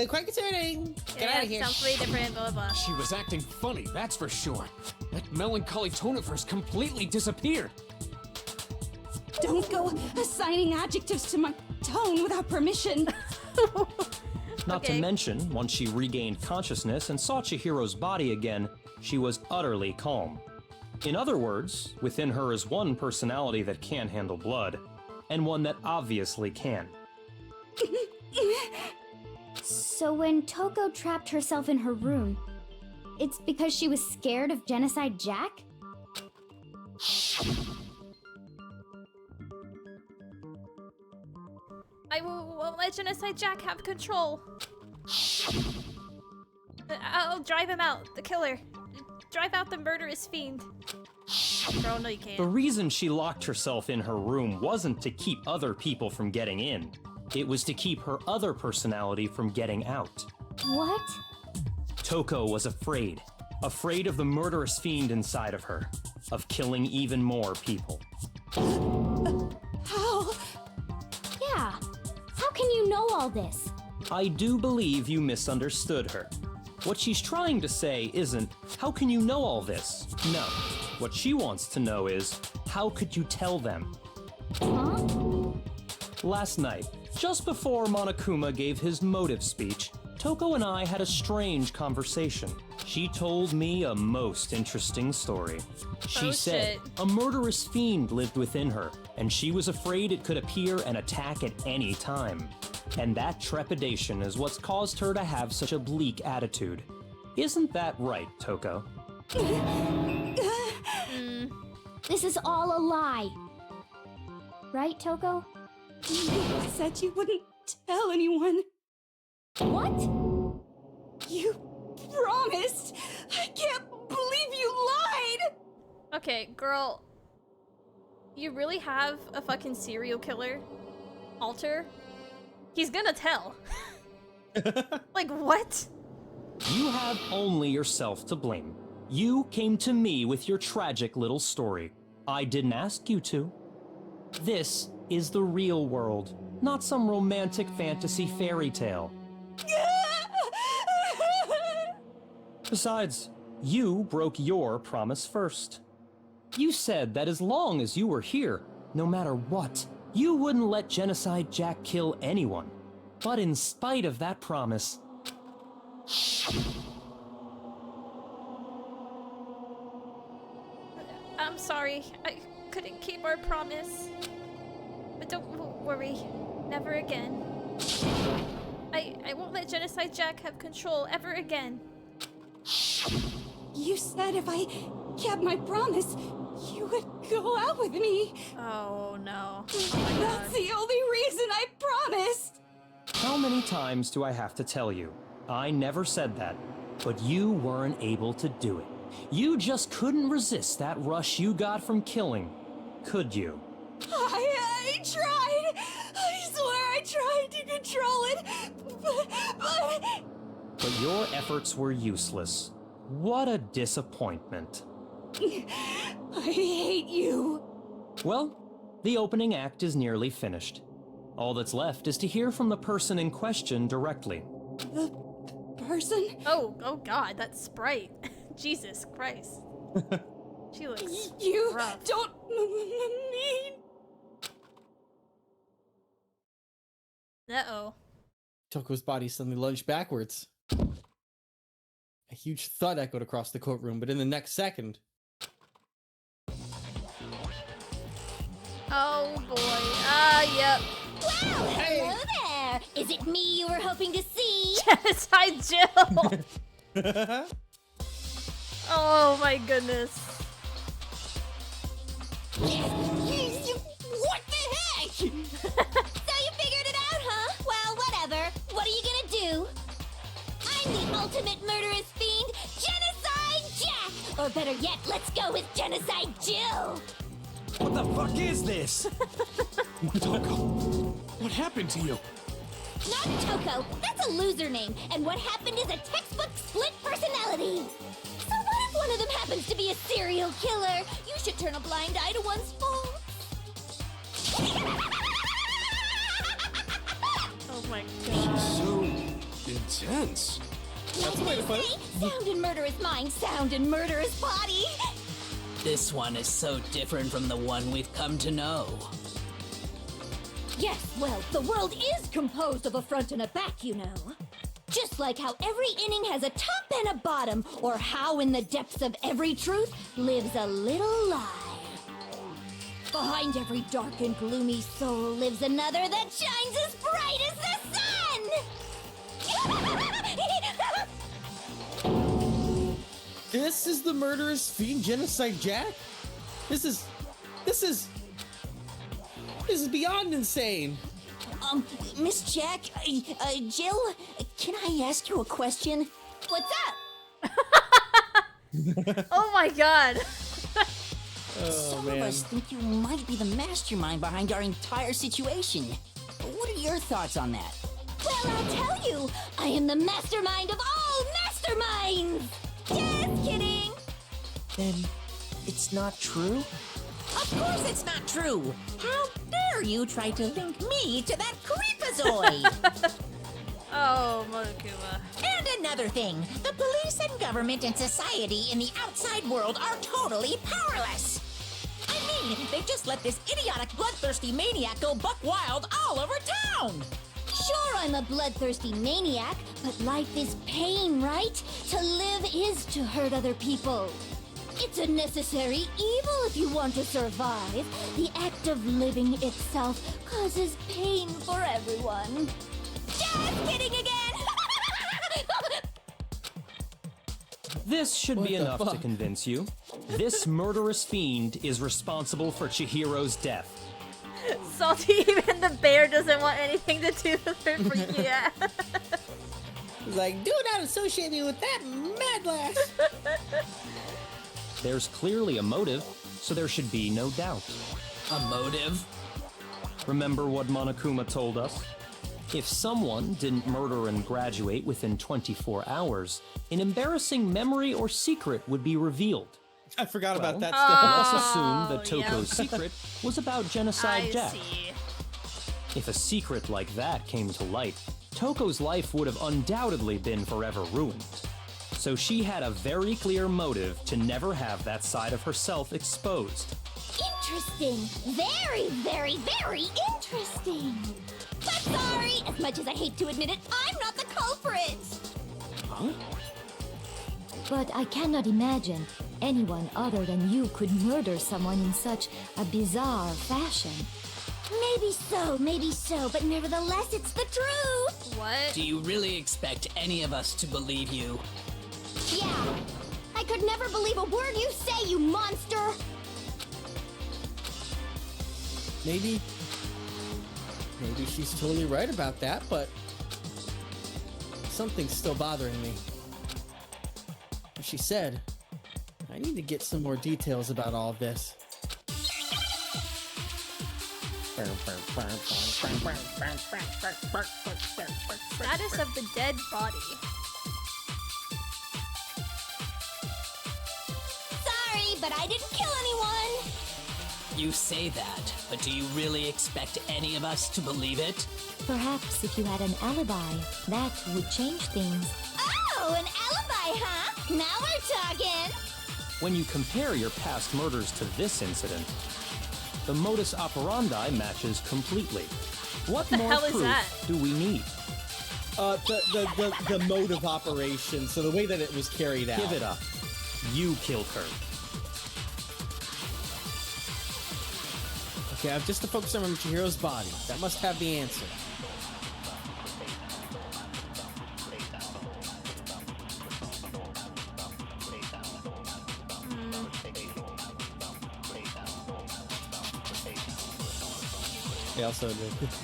Quite concerning. Get out of here. Sounds pretty different, blah blah blah. She was acting funny, that's for sure. That melancholy tone of hers completely disappeared. Don't go assigning adjectives to my tone without permission. Not to mention, once she regained consciousness and saw Chihiro's body again, she was utterly calm. In other words, within her is one personality that can handle blood, and one that obviously can. So when Toko trapped herself in her room, it's because she was scared of Genocide Jack? I won't let Genocide Jack have control. I'll drive him out, the killer. Drive out the murderous fiend. Girl, no you can't. The reason she locked herself in her room wasn't to keep other people from getting in. It was to keep her other personality from getting out. What? Toko was afraid. Afraid of the murderous fiend inside of her. Of killing even more people. How? Yeah. How can you know all this? I do believe you misunderstood her. What she's trying to say isn't, how can you know all this? No. What she wants to know is, how could you tell them? Huh? Last night, just before Monokuma gave his motive speech, Toko and I had a strange conversation. She told me a most interesting story. She said a murderous fiend lived within her, and she was afraid it could appear and attack at any time. And that trepidation is what's caused her to have such a bleak attitude. Isn't that right, Toko? This is all a lie. Right, Toko? You said you wouldn't tell anyone. What? You promised! I can't believe you lied! Okay, girl. You really have a fucking serial killer? Alter? He's gonna tell. Like, what? You have only yourself to blame. You came to me with your tragic little story. I didn't ask you to. This is the real world, not some romantic fantasy fairy tale. Besides, you broke your promise first. You said that as long as you were here, no matter what, you wouldn't let Genocide Jack kill anyone. But in spite of that promise... I'm sorry. I couldn't keep our promise. But don't worry. Never again. I won't let Genocide Jack have control ever again. You said if I kept my promise, you would go out with me. Oh no. That's the only reason I promised. How many times do I have to tell you? I never said that, but you weren't able to do it. You just couldn't resist that rush you got from killing, could you? I tried. I swear I tried to control it, But your efforts were useless. What a disappointment. I hate you. Well, the opening act is nearly finished. All that's left is to hear from the person in question directly. The person? Oh god, that Sprite. Jesus Christ. She looks You rough. don't mean... Uh-oh. Toko's body suddenly lunged backwards. A huge thud echoed across the courtroom, but in the next second... Oh boy. Ah, yep. Well, hello there! Is it me you were hoping to see? Genocide Jill! Oh my goodness. What the heck? So you figured it out, huh? Well, whatever. What are you gonna do? I'm the ultimate murderous fiend, Genocide Jack! Or better yet, let's go with Genocide Jill! What the fuck is this? Toko, what happened to you? Not Toko, that's a loser name, and what happened is a textbook split personality. So what if one of them happens to be a serial killer? You should turn a blind eye to one's faults. Oh my god. So intense. Like they say, sound in murderous mind, sound in murderous body. This one is so different from the one we've come to know. Yes, well, the world is composed of a front and a back, you know. Just like how every inning has a top and a bottom, or how in the depths of every truth lives a little lie. Behind every dark and gloomy soul lives another that shines as bright as the sun! This is the murderous fiend Genocide Jack? This is beyond insane. Miss Jack, Jill, can I ask you a question? What's up? Oh my god. Some of us think you might be the mastermind behind our entire situation. What are your thoughts on that? Well, I'll tell you, I am the mastermind of all masterminds! Just kidding! Then it's not true? Of course it's not true! How dare you try to link me to that creepazoid! Oh, Monokuma. And another thing, the police and government and society in the outside world are totally powerless! I mean, they just let this idiotic bloodthirsty maniac go buck wild all over town! Sure, I'm a bloodthirsty maniac, but life is pain, right? To live is to hurt other people. It's a necessary evil if you want to survive. The act of living itself causes pain for everyone. Just kidding again! This should be enough to convince you. This murderous fiend is responsible for Chihiro's death. Salty, even the bear doesn't want anything to do with her freaking out. He's like, do not associate me with that mad lass. There's clearly a motive, so there should be no doubt. A motive? Remember what Monokuma told us? If someone didn't murder and graduate within 24 hours, an embarrassing memory or secret would be revealed. I forgot about that Let's stuff. assume that Toko's secret was about Genocide I Jack. see. If a secret like that came to light, Toko's life would have undoubtedly been forever ruined. So she had a very clear motive to never have that side of herself exposed. Interesting. Very, very, very interesting. But sorry, as much as I hate to admit it, I'm not the culprit. Huh? But I cannot imagine anyone other than you could murder someone in such a bizarre fashion. Maybe so, but nevertheless, it's the truth. What? Do you really expect any of us to believe you? Yeah. I could never believe a word you say, you monster. Maybe she's totally right about that, but something's still bothering me. She said, I need to get some more details about all of this. Status of the dead body. Sorry, but I didn't kill anyone. You say that, but do you really expect any of us to believe it? Perhaps if you had an alibi, that would change things. Oh, an alibi, huh? Now we're talking. When you compare your past murders to this incident, the modus operandi matches completely. What more hell is proof that? do we need? The mode of operation, so the way that it was carried out. Give it up. You killed her. Okay, I'm just to focus on Chihiro's body. That must have the answer. Yeah, also,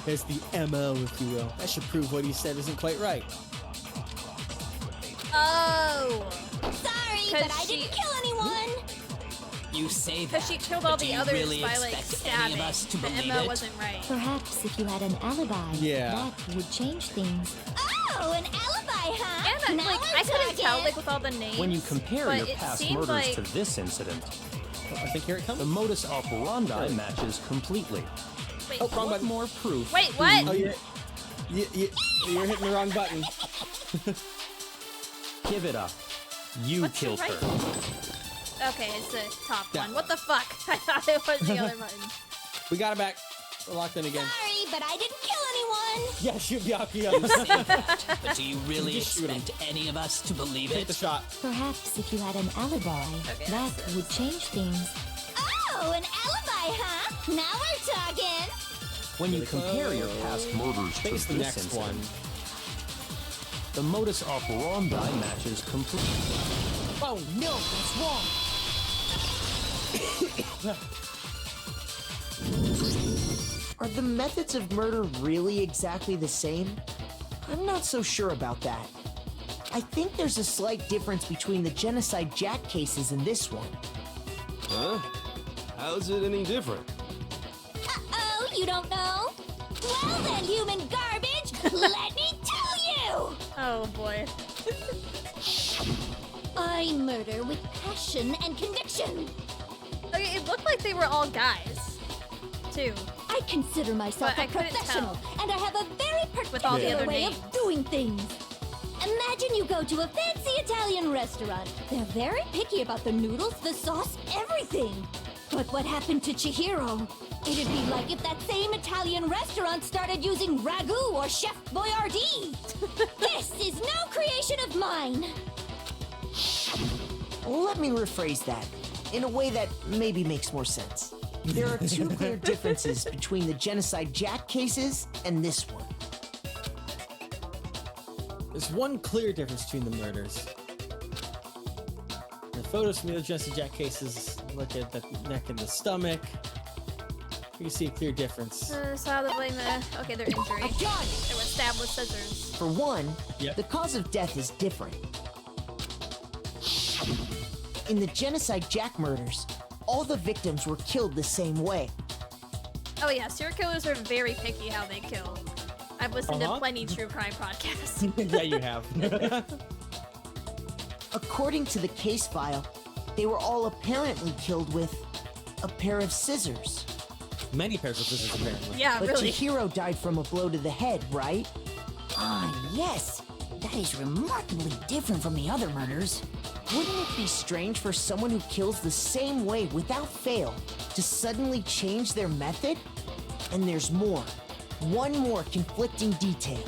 there's the MO, if you will. That should prove what he said isn't quite right. Oh! Sorry, but I didn't kill anyone. You say that, Because she killed but all do the you others really by, like, expect stabbing. any of us to The believe MO it? wasn't right. Perhaps if you had an alibi, Yeah. that would change things. Oh, an alibi, huh? And Now like, we're I couldn't talking. tell like with all the names. When you compare but your it past seemed murders like... to this incident, I think here it comes. the modus operandi matches completely. Wait, Oh, wrong What button. more proof? Wait, do what? Oh, you you're hitting the wrong button. Give it up. You What's the killed right- her. Okay, it's the top That one. What the fuck? I thought it was the other button. We got it back. We're locked in again. Sorry, but I didn't kill anyone. Yeah, shoot Byakuya. You say that, but do you really Just shoot him. expect any of us to believe Take the it? shot. Perhaps if you had an alibi, Okay, that that's would change things. Oh, an alibi, huh? Now we're talking. When you compare your past murders to Face the this next incident, one. the modus operandi matches completely. Oh no, that's wrong. Are the methods of murder really exactly the same? I'm not so sure about that. I think there's a slight difference between the Genocide Jack cases and this one. Huh? How's it any different? Uh-oh, you don't know? Well then, human garbage, let me tell you! Oh boy. I murder with passion and conviction. Okay, it looked like they were all guys, too. I consider myself But a I couldn't professional, tell. and I have a very With all the particular other way names. of doing things. Imagine you go to a fancy Italian restaurant. They're very picky about the noodles, the sauce, everything. But what happened to Chihiro? It'd be like if that same Italian restaurant started using ragu or Chef Boyardee. This is no creation of mine. Let me rephrase that in a way that maybe makes more sense. There are two clear differences between the Genocide Jack cases and this one. There's one clear difference between the murders. The photos from the other Genocide Jack cases, look at the neck and the stomach. You can see a clear difference. Saw the blame okay, their injury. They were stabbed with scissors. For one, the cause of death is different. In the Genocide Jack murders, all the victims were killed the same way. Oh yeah, serial killers are very picky how they kill. I've listened to plenty true crime podcasts. Yeah, you have. According to the case file, they were all apparently killed with a pair of scissors. Many pairs of scissors, apparently. Yeah, but really. Chihiro died from a blow to the head, right? Ah, yes. That is remarkably different from the other murders. Wouldn't it be strange for someone who kills the same way without fail to suddenly change their method? And there's more. One more conflicting detail.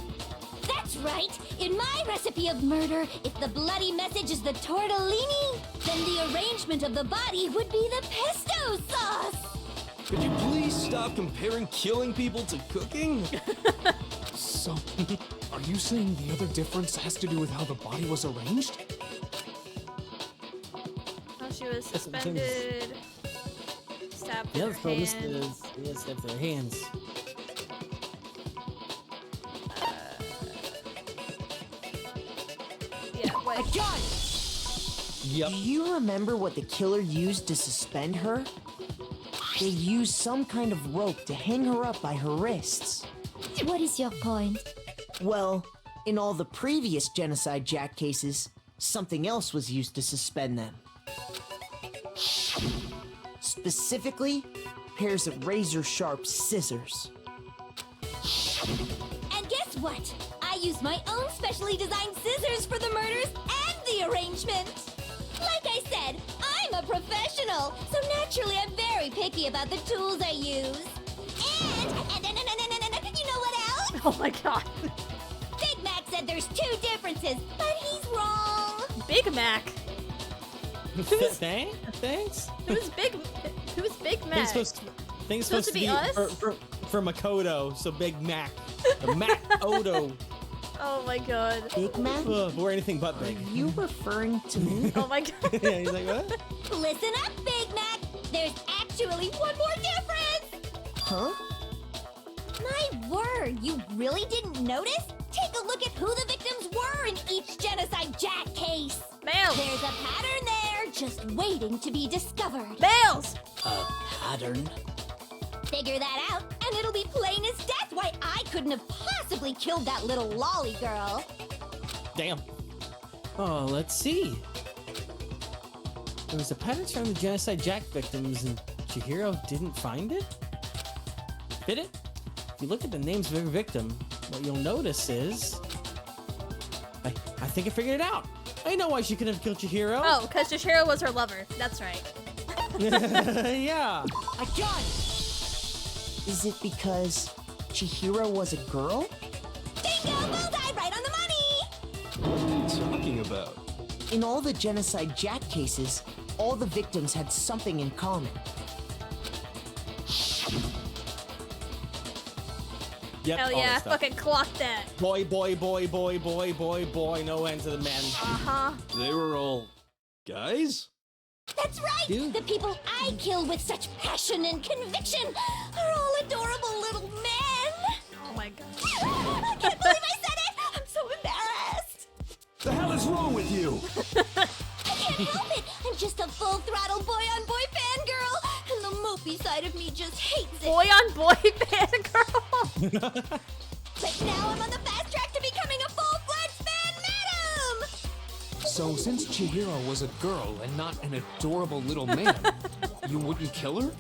That's right. In my recipe of murder, if the bloody message is the tortellini, then the arrangement of the body would be the pesto sauce. Could you please stop comparing killing people to cooking? So, are you saying the other difference has to do with how the body was arranged? Oh, she was suspended. Stabbed The with other her problem is hands. stabbed with their hands. Yeah, what? Yep. Do you remember what the killer used to suspend her? They used some kind of rope to hang her up by her wrists. What is your point? Well, in all the previous Genocide Jack cases, something else was used to suspend them. Specifically, pairs of razor-sharp scissors. And guess what? I used my own specially designed scissors for the murders and the arrangement. Like I said, I'm a professional, so naturally I'm very picky about the tools I use. And you know what else? Oh my god. Big Mac said there's two differences, but he's wrong. Big Mac. Thanks. Who's Big Mac? Thing's supposed to be us? for Makoto, so Big Mac. Or Mac Odo. Oh my god. Big Mac? Or anything but big. Are you referring to me? Oh my god. Yeah, he's like, what? Listen up, Big Mac. There's actually one more difference. Huh? My word, you really didn't notice? Take a look at who the victims were in each Genocide Jack case. Males. There's a pattern there, just waiting to be discovered. Males. A pattern? Figure that out, and it'll be plain as death why I couldn't have possibly killed that little lolly girl. Damn. Oh, let's see. There was a pattern from the Genocide Jack victims, and Chihiro didn't find it? Did it? If you look at the names of every victim, what you'll notice is... I think I figured it out. I know why she couldn't have killed Chihiro. Oh, because Chihiro was her lover. That's right. Yeah. I got it! Is it because Chihiro was a girl? Bingo! Bullseye! Right on the money! What are you talking about? In all the Genocide Jack cases, all the victims had something in common. Yep, Hell all yeah, that stuff. fucking clock that. Boy, no end to the men. Uh-huh. They were all guys? That's right! Dude. The people I kill with such passion and conviction are all adorable little wrong with you? I can't help it. I'm just a full-throttle boy-on-boy fangirl, and the mopey side of me just hates it. Boy-on-boy fangirl. But now I'm on the fast track to becoming a full-fledged fan madam. So, since Chihiro was a girl and not an adorable little man, you wouldn't kill her?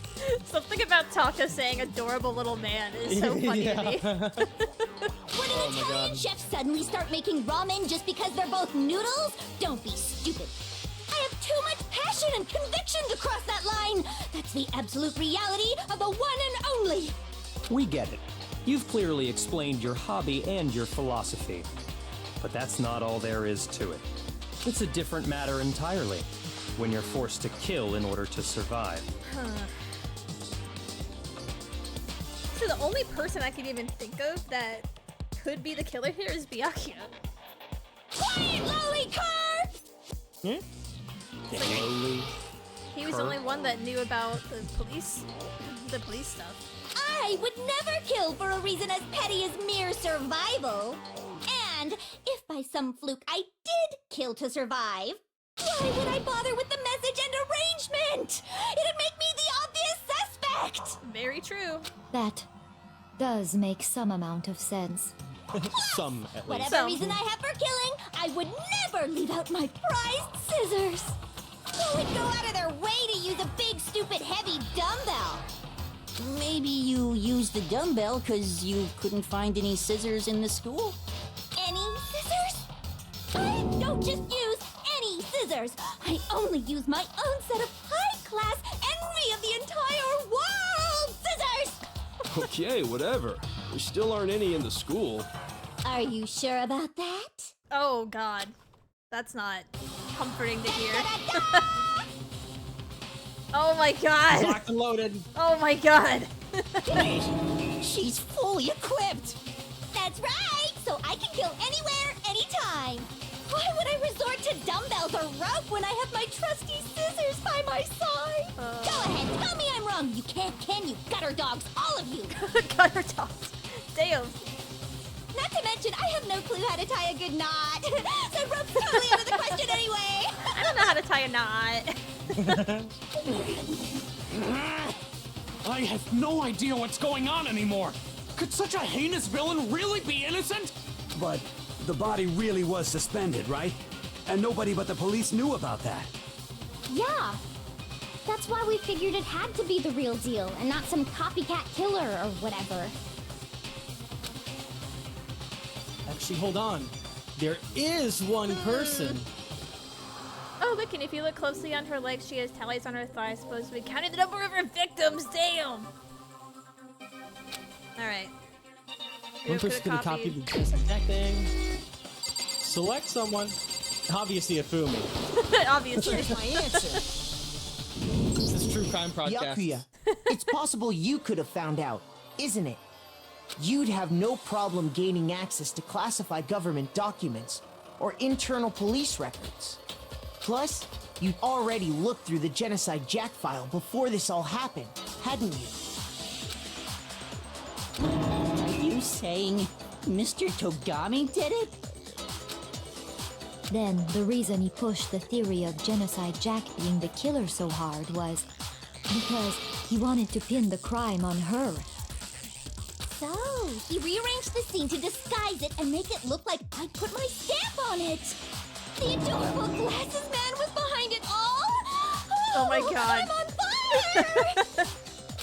Something about Toko saying adorable little man is so funny to me. Would an Italian chef suddenly start making ramen just because they're both noodles? Don't be stupid. I have too much passion and conviction to cross that line. That's the absolute reality of the one and only. We get it. You've clearly explained your hobby and your philosophy. But that's not all there is to it. It's a different matter entirely, when you're forced to kill in order to survive. So the only person I can even think of that could be the killer here is Byakuya. Quiet, lollipop! He was the only one that knew about the police stuff. I would never kill for a reason as petty as mere survival. And if by some fluke I did kill to survive, why would I bother with the message and arrangement? It'd make me the obvious suspect. Very true. That does make some amount of sense. Some, at least. Whatever reason I have for killing, I would never leave out my prized scissors. Who would go out of their way to use a big, stupid, heavy dumbbell? Maybe you used the dumbbell because you couldn't find any scissors in the school? Any scissors? I don't just use any scissors. I only use my own set of high-class envy of the entire world scissors! Okay, whatever. There still aren't any in the school. Are you sure about that? Oh god. That's not comforting to hear. Oh my god! Locked and loaded. Oh my god! She's fully equipped! That's right! So I can kill anywhere, anytime! Why would I resort to dumbbells or rope when I have my trusty scissors by my side? Go ahead, tell me I'm wrong! You can't, can you? Gutter dogs, all of you! Gutter dogs. Damn. Not to mention, I have no clue how to tie a good knot. So rope's totally out of the question anyway. I don't know how to tie a knot. I have no idea what's going on anymore. Could such a heinous villain really be innocent? But the body really was suspended, right? And nobody but the police knew about that. Yeah. That's why we figured it had to be the real deal and not some copycat killer or whatever. Actually, hold on. There is one person. Oh, look, and if you look closely on her legs, she has tallies on her thighs, supposed to be counting the number of her victims. Damn! Alright. One person's gonna copy the attack thing. Select someone. Obviously, Afumi. Obviously. Here's my answer. This is True Crime Podcast. Byakuya, it's possible you could have found out, isn't it? You'd have no problem gaining access to classified government documents or internal police records. Plus, you'd already looked through the Genocide Jack file before this all happened, hadn't you? Are you saying Mr. Togami did it? Then the reason he pushed the theory of Genocide Jack being the killer so hard was because he wanted to pin the crime on her. So, he rearranged the scene to disguise it and make it look like I put my stamp on it. The adorable glasses man was behind it all. Oh my god. I'm on fire!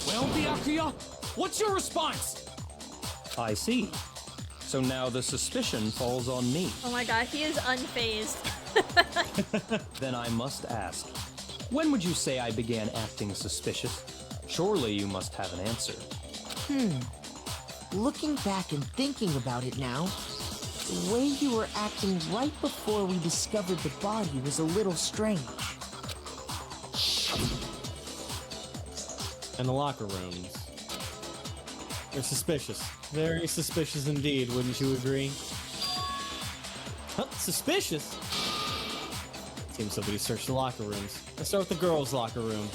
Well, Byakuya, what's your response? I see. So now the suspicion falls on me. Oh my god, he is unfazed. Then I must ask, when would you say I began acting suspicious? Surely you must have an answer. Looking back and thinking about it now, the way you were acting right before we discovered the body was a little strange. And the locker rooms. They're suspicious. Very suspicious indeed, wouldn't you agree? Huh, suspicious? Seems somebody searched the locker rooms. Let's start with the girls' locker room.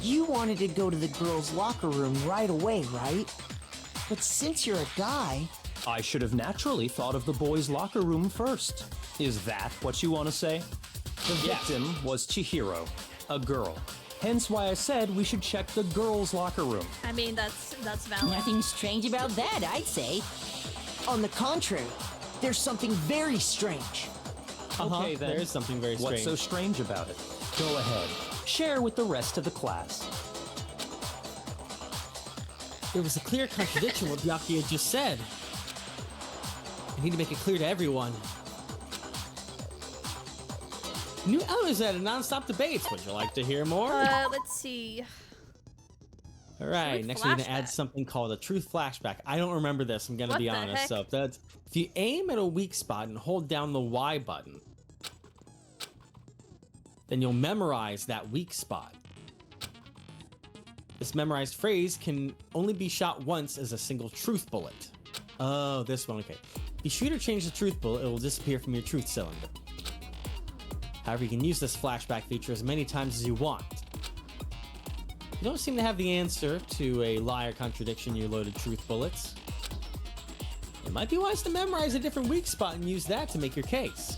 You wanted to go to the girls' locker room right away, right? But since you're a guy... I should have naturally thought of the boys' locker room first. Is that what you want to say? The victim was Chihiro, a girl. Hence why I said we should check the girls' locker room. I mean, that's valid. Nothing strange about that, I'd say. On the contrary, there's something very strange. Okay, then. There is something very strange. What's so strange about it? Go ahead. Share with the rest of the class. There was a clear contradiction what Byakuya had just said. I need to make it clear to everyone. New elements at a non-stop debates. Would you like to hear more? Let's see. All right, Truth next we're gonna add flashback. something called a truth flashback. I don't remember this. I'm gonna What be the honest. heck? So that's if you aim at a weak spot and hold down the Y button, then you'll memorize that weak spot. This memorized phrase can only be shot once as a single truth bullet. Oh, this one. Okay. If you shoot or change the truth bullet, it will disappear from your truth cylinder. However, you can use this flashback feature as many times as you want. You don't seem to have the answer to a lie or contradiction in your loaded truth bullets. It might be wise to memorize a different weak spot and use that to make your case.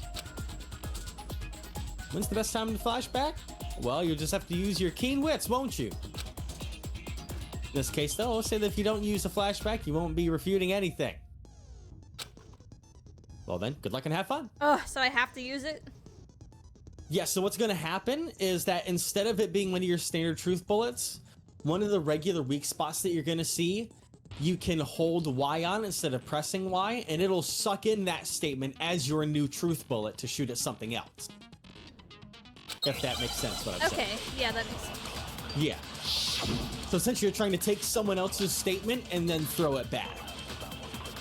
When's the best time to flashback? Well, you'll just have to use your keen wits, won't you? In this case, though, I'll say that if you don't use a flashback, you won't be refuting anything. Well then, good luck and have fun. Oh, so I have to use it? Yeah, so what's going to happen is that instead of it being one of your standard truth bullets, one of the regular weak spots that you're going to see, you can hold Y on instead of pressing Y, and it'll suck in that statement as your new truth bullet to shoot at something else. If that makes sense, what I'm saying. Okay, yeah, that makes sense. Yeah. So essentially you're trying to take someone else's statement and then throw it back.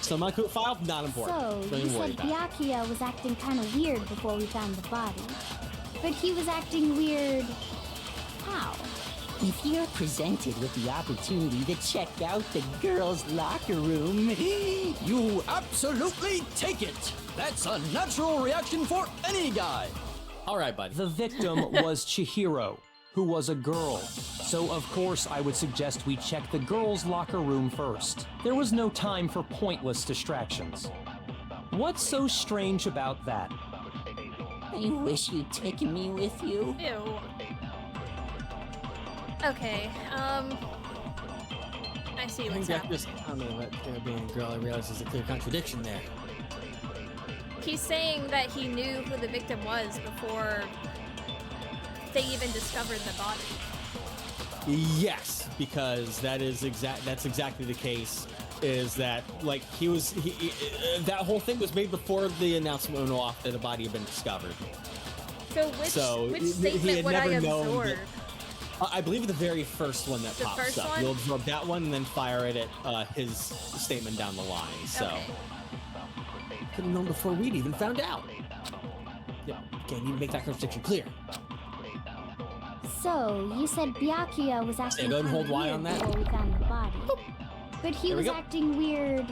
So my code file, not important. So, Don't you even worry said about it. Byakuya was acting kind of weird before we found the body. But he was acting weird... how? If you're presented with the opportunity to check out the girls' locker room, You absolutely take it! That's a natural reaction for any guy! All right, buddy. The victim was Chihiro, who was a girl. So of course I would suggest we check the girls' locker room first. There was no time for pointless distractions. What's so strange about that? I wish you'd taken me with you. Ew. Okay, I see I what's think that happening. just, I mean, that being a girl, I realize there's a clear contradiction there. He's saying that he knew who the victim was before they even discovered the body. Yes, because that's exactly the case. Is that like that whole thing was made before the announcement went off that a body had been discovered. So which he statement had would I never known absorb? that- I believe the very first one that The pops first up. one? You'll absorb that one and then fire it at his statement down the line. So Okay. could have known before we'd even found out. Yep. Okay, need to make that contradiction clear. So, you said Byakuya was acting go ahead and kind hold of Y weird on that. before we found the body. But he There we was go. acting weird...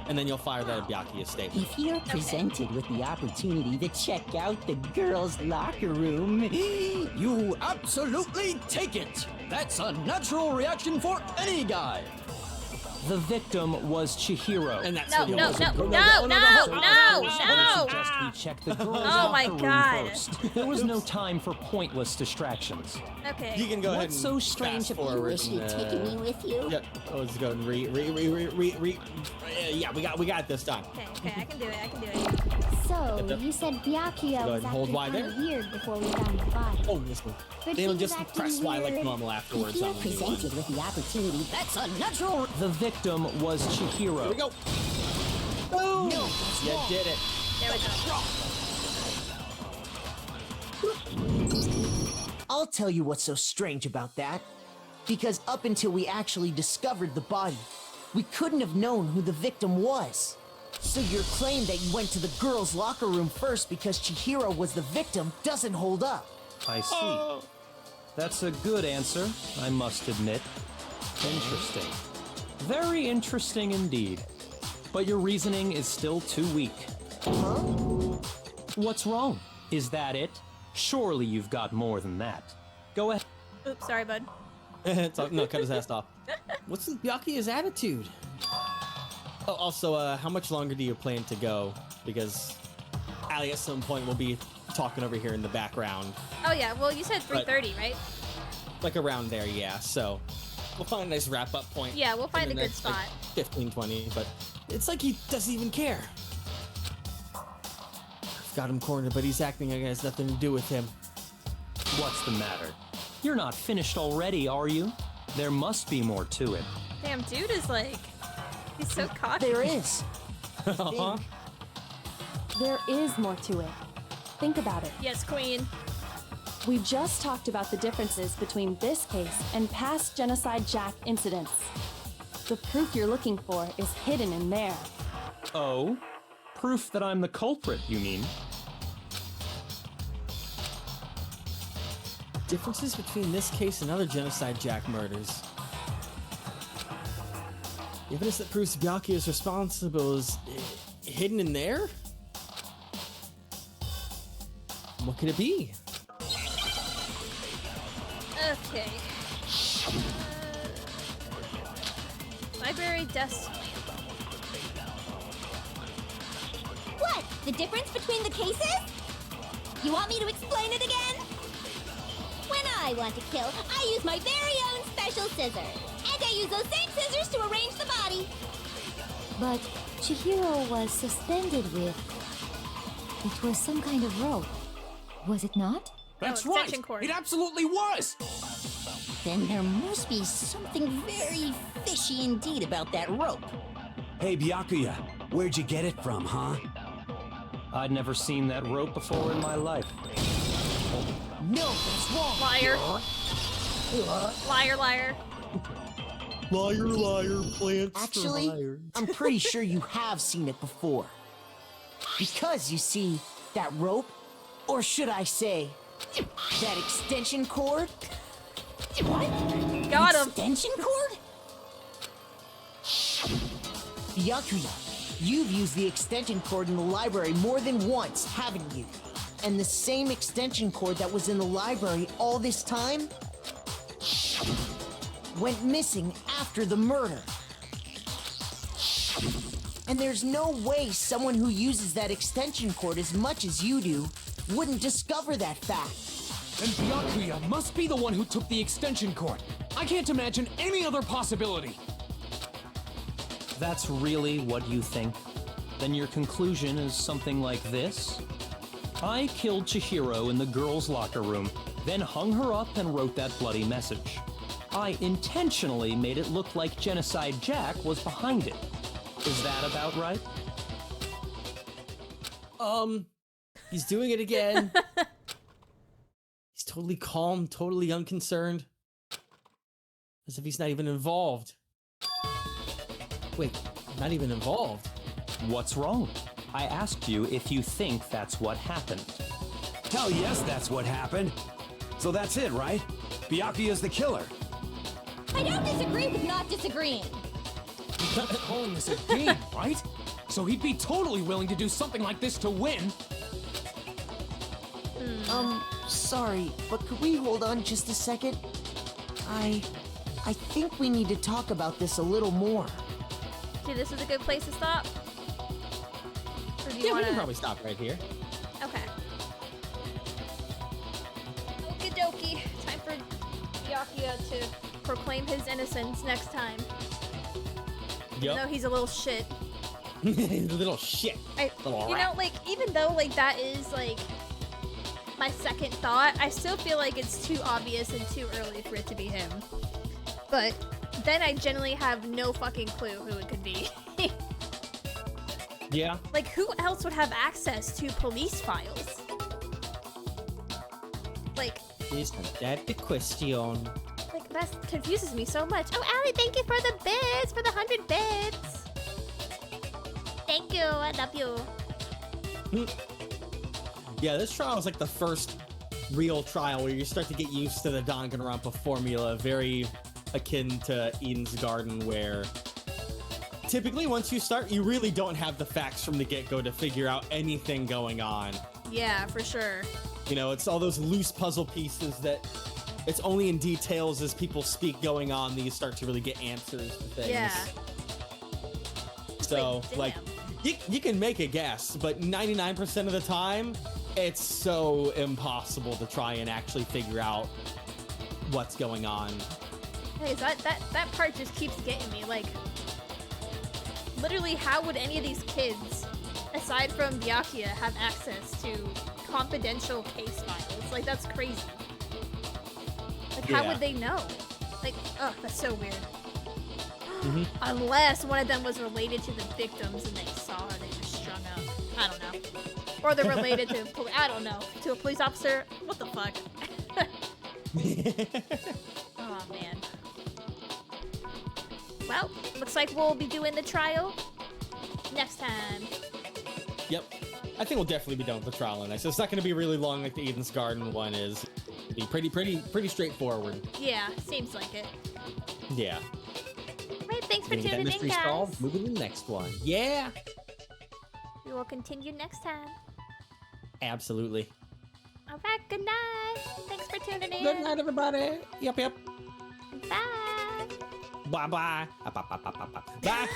And then you'll fire that at Byakuya's statement. If you're presented with the opportunity to check out the girls' locker room, You absolutely take it! That's a natural reaction for any guy! The victim was Chihiro. And that's No, what no, you'll no, also- no, no, So, of no, course, I would no! suggest we check the girls' Oh my locker room God. first. There was no time for pointless distractions. Okay. You can go ahead and What's so strange fast about forward. wish you'd taken me with you. Yep. Let's go and yeah, we got it this time. Okay, I can do it, I can do it. So, you said Byakuya Go was ahead and hold acting Y kind of there. weird before we found the body. Oh, this one. But Then he was just acting press Y like weird. normal afterwards. if you're on the new one. presented with the opportunity, That's a natural... The victim was Chihiro. Here we go. Boom! You did it. There we go. I'll tell you what's so strange about that. Because up until we actually discovered the body, we couldn't have known who the victim was. So your claim that you went to the girls' locker room first because Chihiro was the victim doesn't hold up. I see. That's a good answer, I must admit. Interesting. Very interesting indeed. But your reasoning is still too weak. What's wrong? Is that it? Surely you've got more than that. Go ahead. Oops, sorry, bud. No, cut his ass off. What's Byakuya's attitude? Oh, also, how much longer do you plan to go? Because Allie at some point will be talking over here in the background. Oh yeah, well you said 3:30, right? Like around there, yeah. So we'll find a nice wrap-up point. Yeah, we'll find a in the good next, spot. Like, 15, 20, but it's like he doesn't even care. I've got him cornered, but he's acting like it has nothing to do with him. What's the matter? You're not finished already, are you? There must be more to it. Damn, dude is like, he's so cocky. There is. Uh-huh. There is more to it. Think about it. Yes, queen. We just talked about the differences between this case and past Genocide Jack incidents. The proof you're looking for is hidden in there. Oh? Proof that I'm the culprit, you mean? Differences between this case and other Genocide Jack murders. The evidence that proves Byakuya is responsible is hidden in there? What could it be? Okay. Library desk. What? The difference between the cases? You want me to explain it again? When I want to kill, I use my very own special scissors. And I use those same scissors to arrange the body. But Chihiro was suspended with... It was some kind of rope. Was it not? That's No, right! extension cord. It absolutely was! Then there must be something very fishy indeed about that rope. Hey, Byakuya, where'd you get it from, huh? I'd never seen that rope before in my life. No, that's wrong. Liar. Liar, liar. Liar, liar, plants. Actually, I'm pretty sure you have seen it before. Because, you see, that rope, or should I say, that extension cord? What? Got him. Extension cord? Byakuya, you've used the extension cord in the library more than once, haven't you? And the same extension cord that was in the library all this time went missing after the murder. And there's no way someone who uses that extension cord as much as you do wouldn't discover that fact. And Byakuya must be the one who took the extension cord. I can't imagine any other possibility. That's really what you think? Then your conclusion is something like this? I killed Chihiro in the girls' locker room, then hung her up and wrote that bloody message. I intentionally made it look like Genocide Jack was behind it. Is that about right? He's doing it again. He's totally calm, totally unconcerned. As if he's not even involved. Wait, not even involved? What's wrong? I asked you if you think that's what happened. Hell yes, that's what happened. So that's it, right? Byakuya's the killer. I don't disagree with not disagreeing. He's not calling this a game, right? So he'd be totally willing to do something like this to win. Sorry, but could we hold on just a second? I think we need to talk about this a little more. See, this is a good place to stop. Or do you Yeah, we wanna... can probably stop right here. Okay. Okie dokie. Time for Byakuya to proclaim his innocence next time. Even though he's a little shit. Little shit. Little You know, like, even though, like, that is, like, my second thought, I still feel like it's too obvious and too early for it to be him. But then I generally have no fucking clue who it could be. Yeah. Like, who else would have access to police files? Like, Isn't that the question? like, that confuses me so much. Oh, Allie, thank you for the bits, for the 100 bits. Thank you, I love you. Yeah, this trial is like the first real trial where you start to get used to the Danganronpa formula, very akin to Eden's Garden, where typically once you start, you really don't have the facts from the get-go to figure out anything going on. Yeah, for sure. You know, it's all those loose puzzle pieces that it's only in details as people speak going on that you start to really get answers to things. Yeah. So, Damn. like, You can make a guess, but 99% of the time, it's so impossible to try and actually figure out what's going on. Hey, that part just keeps getting me. Like, literally, how would any of these kids, aside from Byakuya, have access to confidential case files? Like, that's crazy. Like, how would they know? Like, oh, that's so weird. Unless one of them was related to the victims and they saw her, they just strung up. I don't know. Or they're related to, I don't know, to a police officer. What the fuck? Oh, man. Well, looks like we'll be doing the trial next time. Yep. I think we'll definitely be done with the trial next. It's not going to be really long like the Eden's Garden one is. It'll be pretty straightforward. Yeah, seems like it. Yeah. Right, thanks for Gonna get that tuning in, mystery guys. solved, moving to the next one. Yeah. We will continue next time. Absolutely. All right, good night. Thanks for tuning in. Good night, everybody. Yep. Bye. Bye-bye. Bye.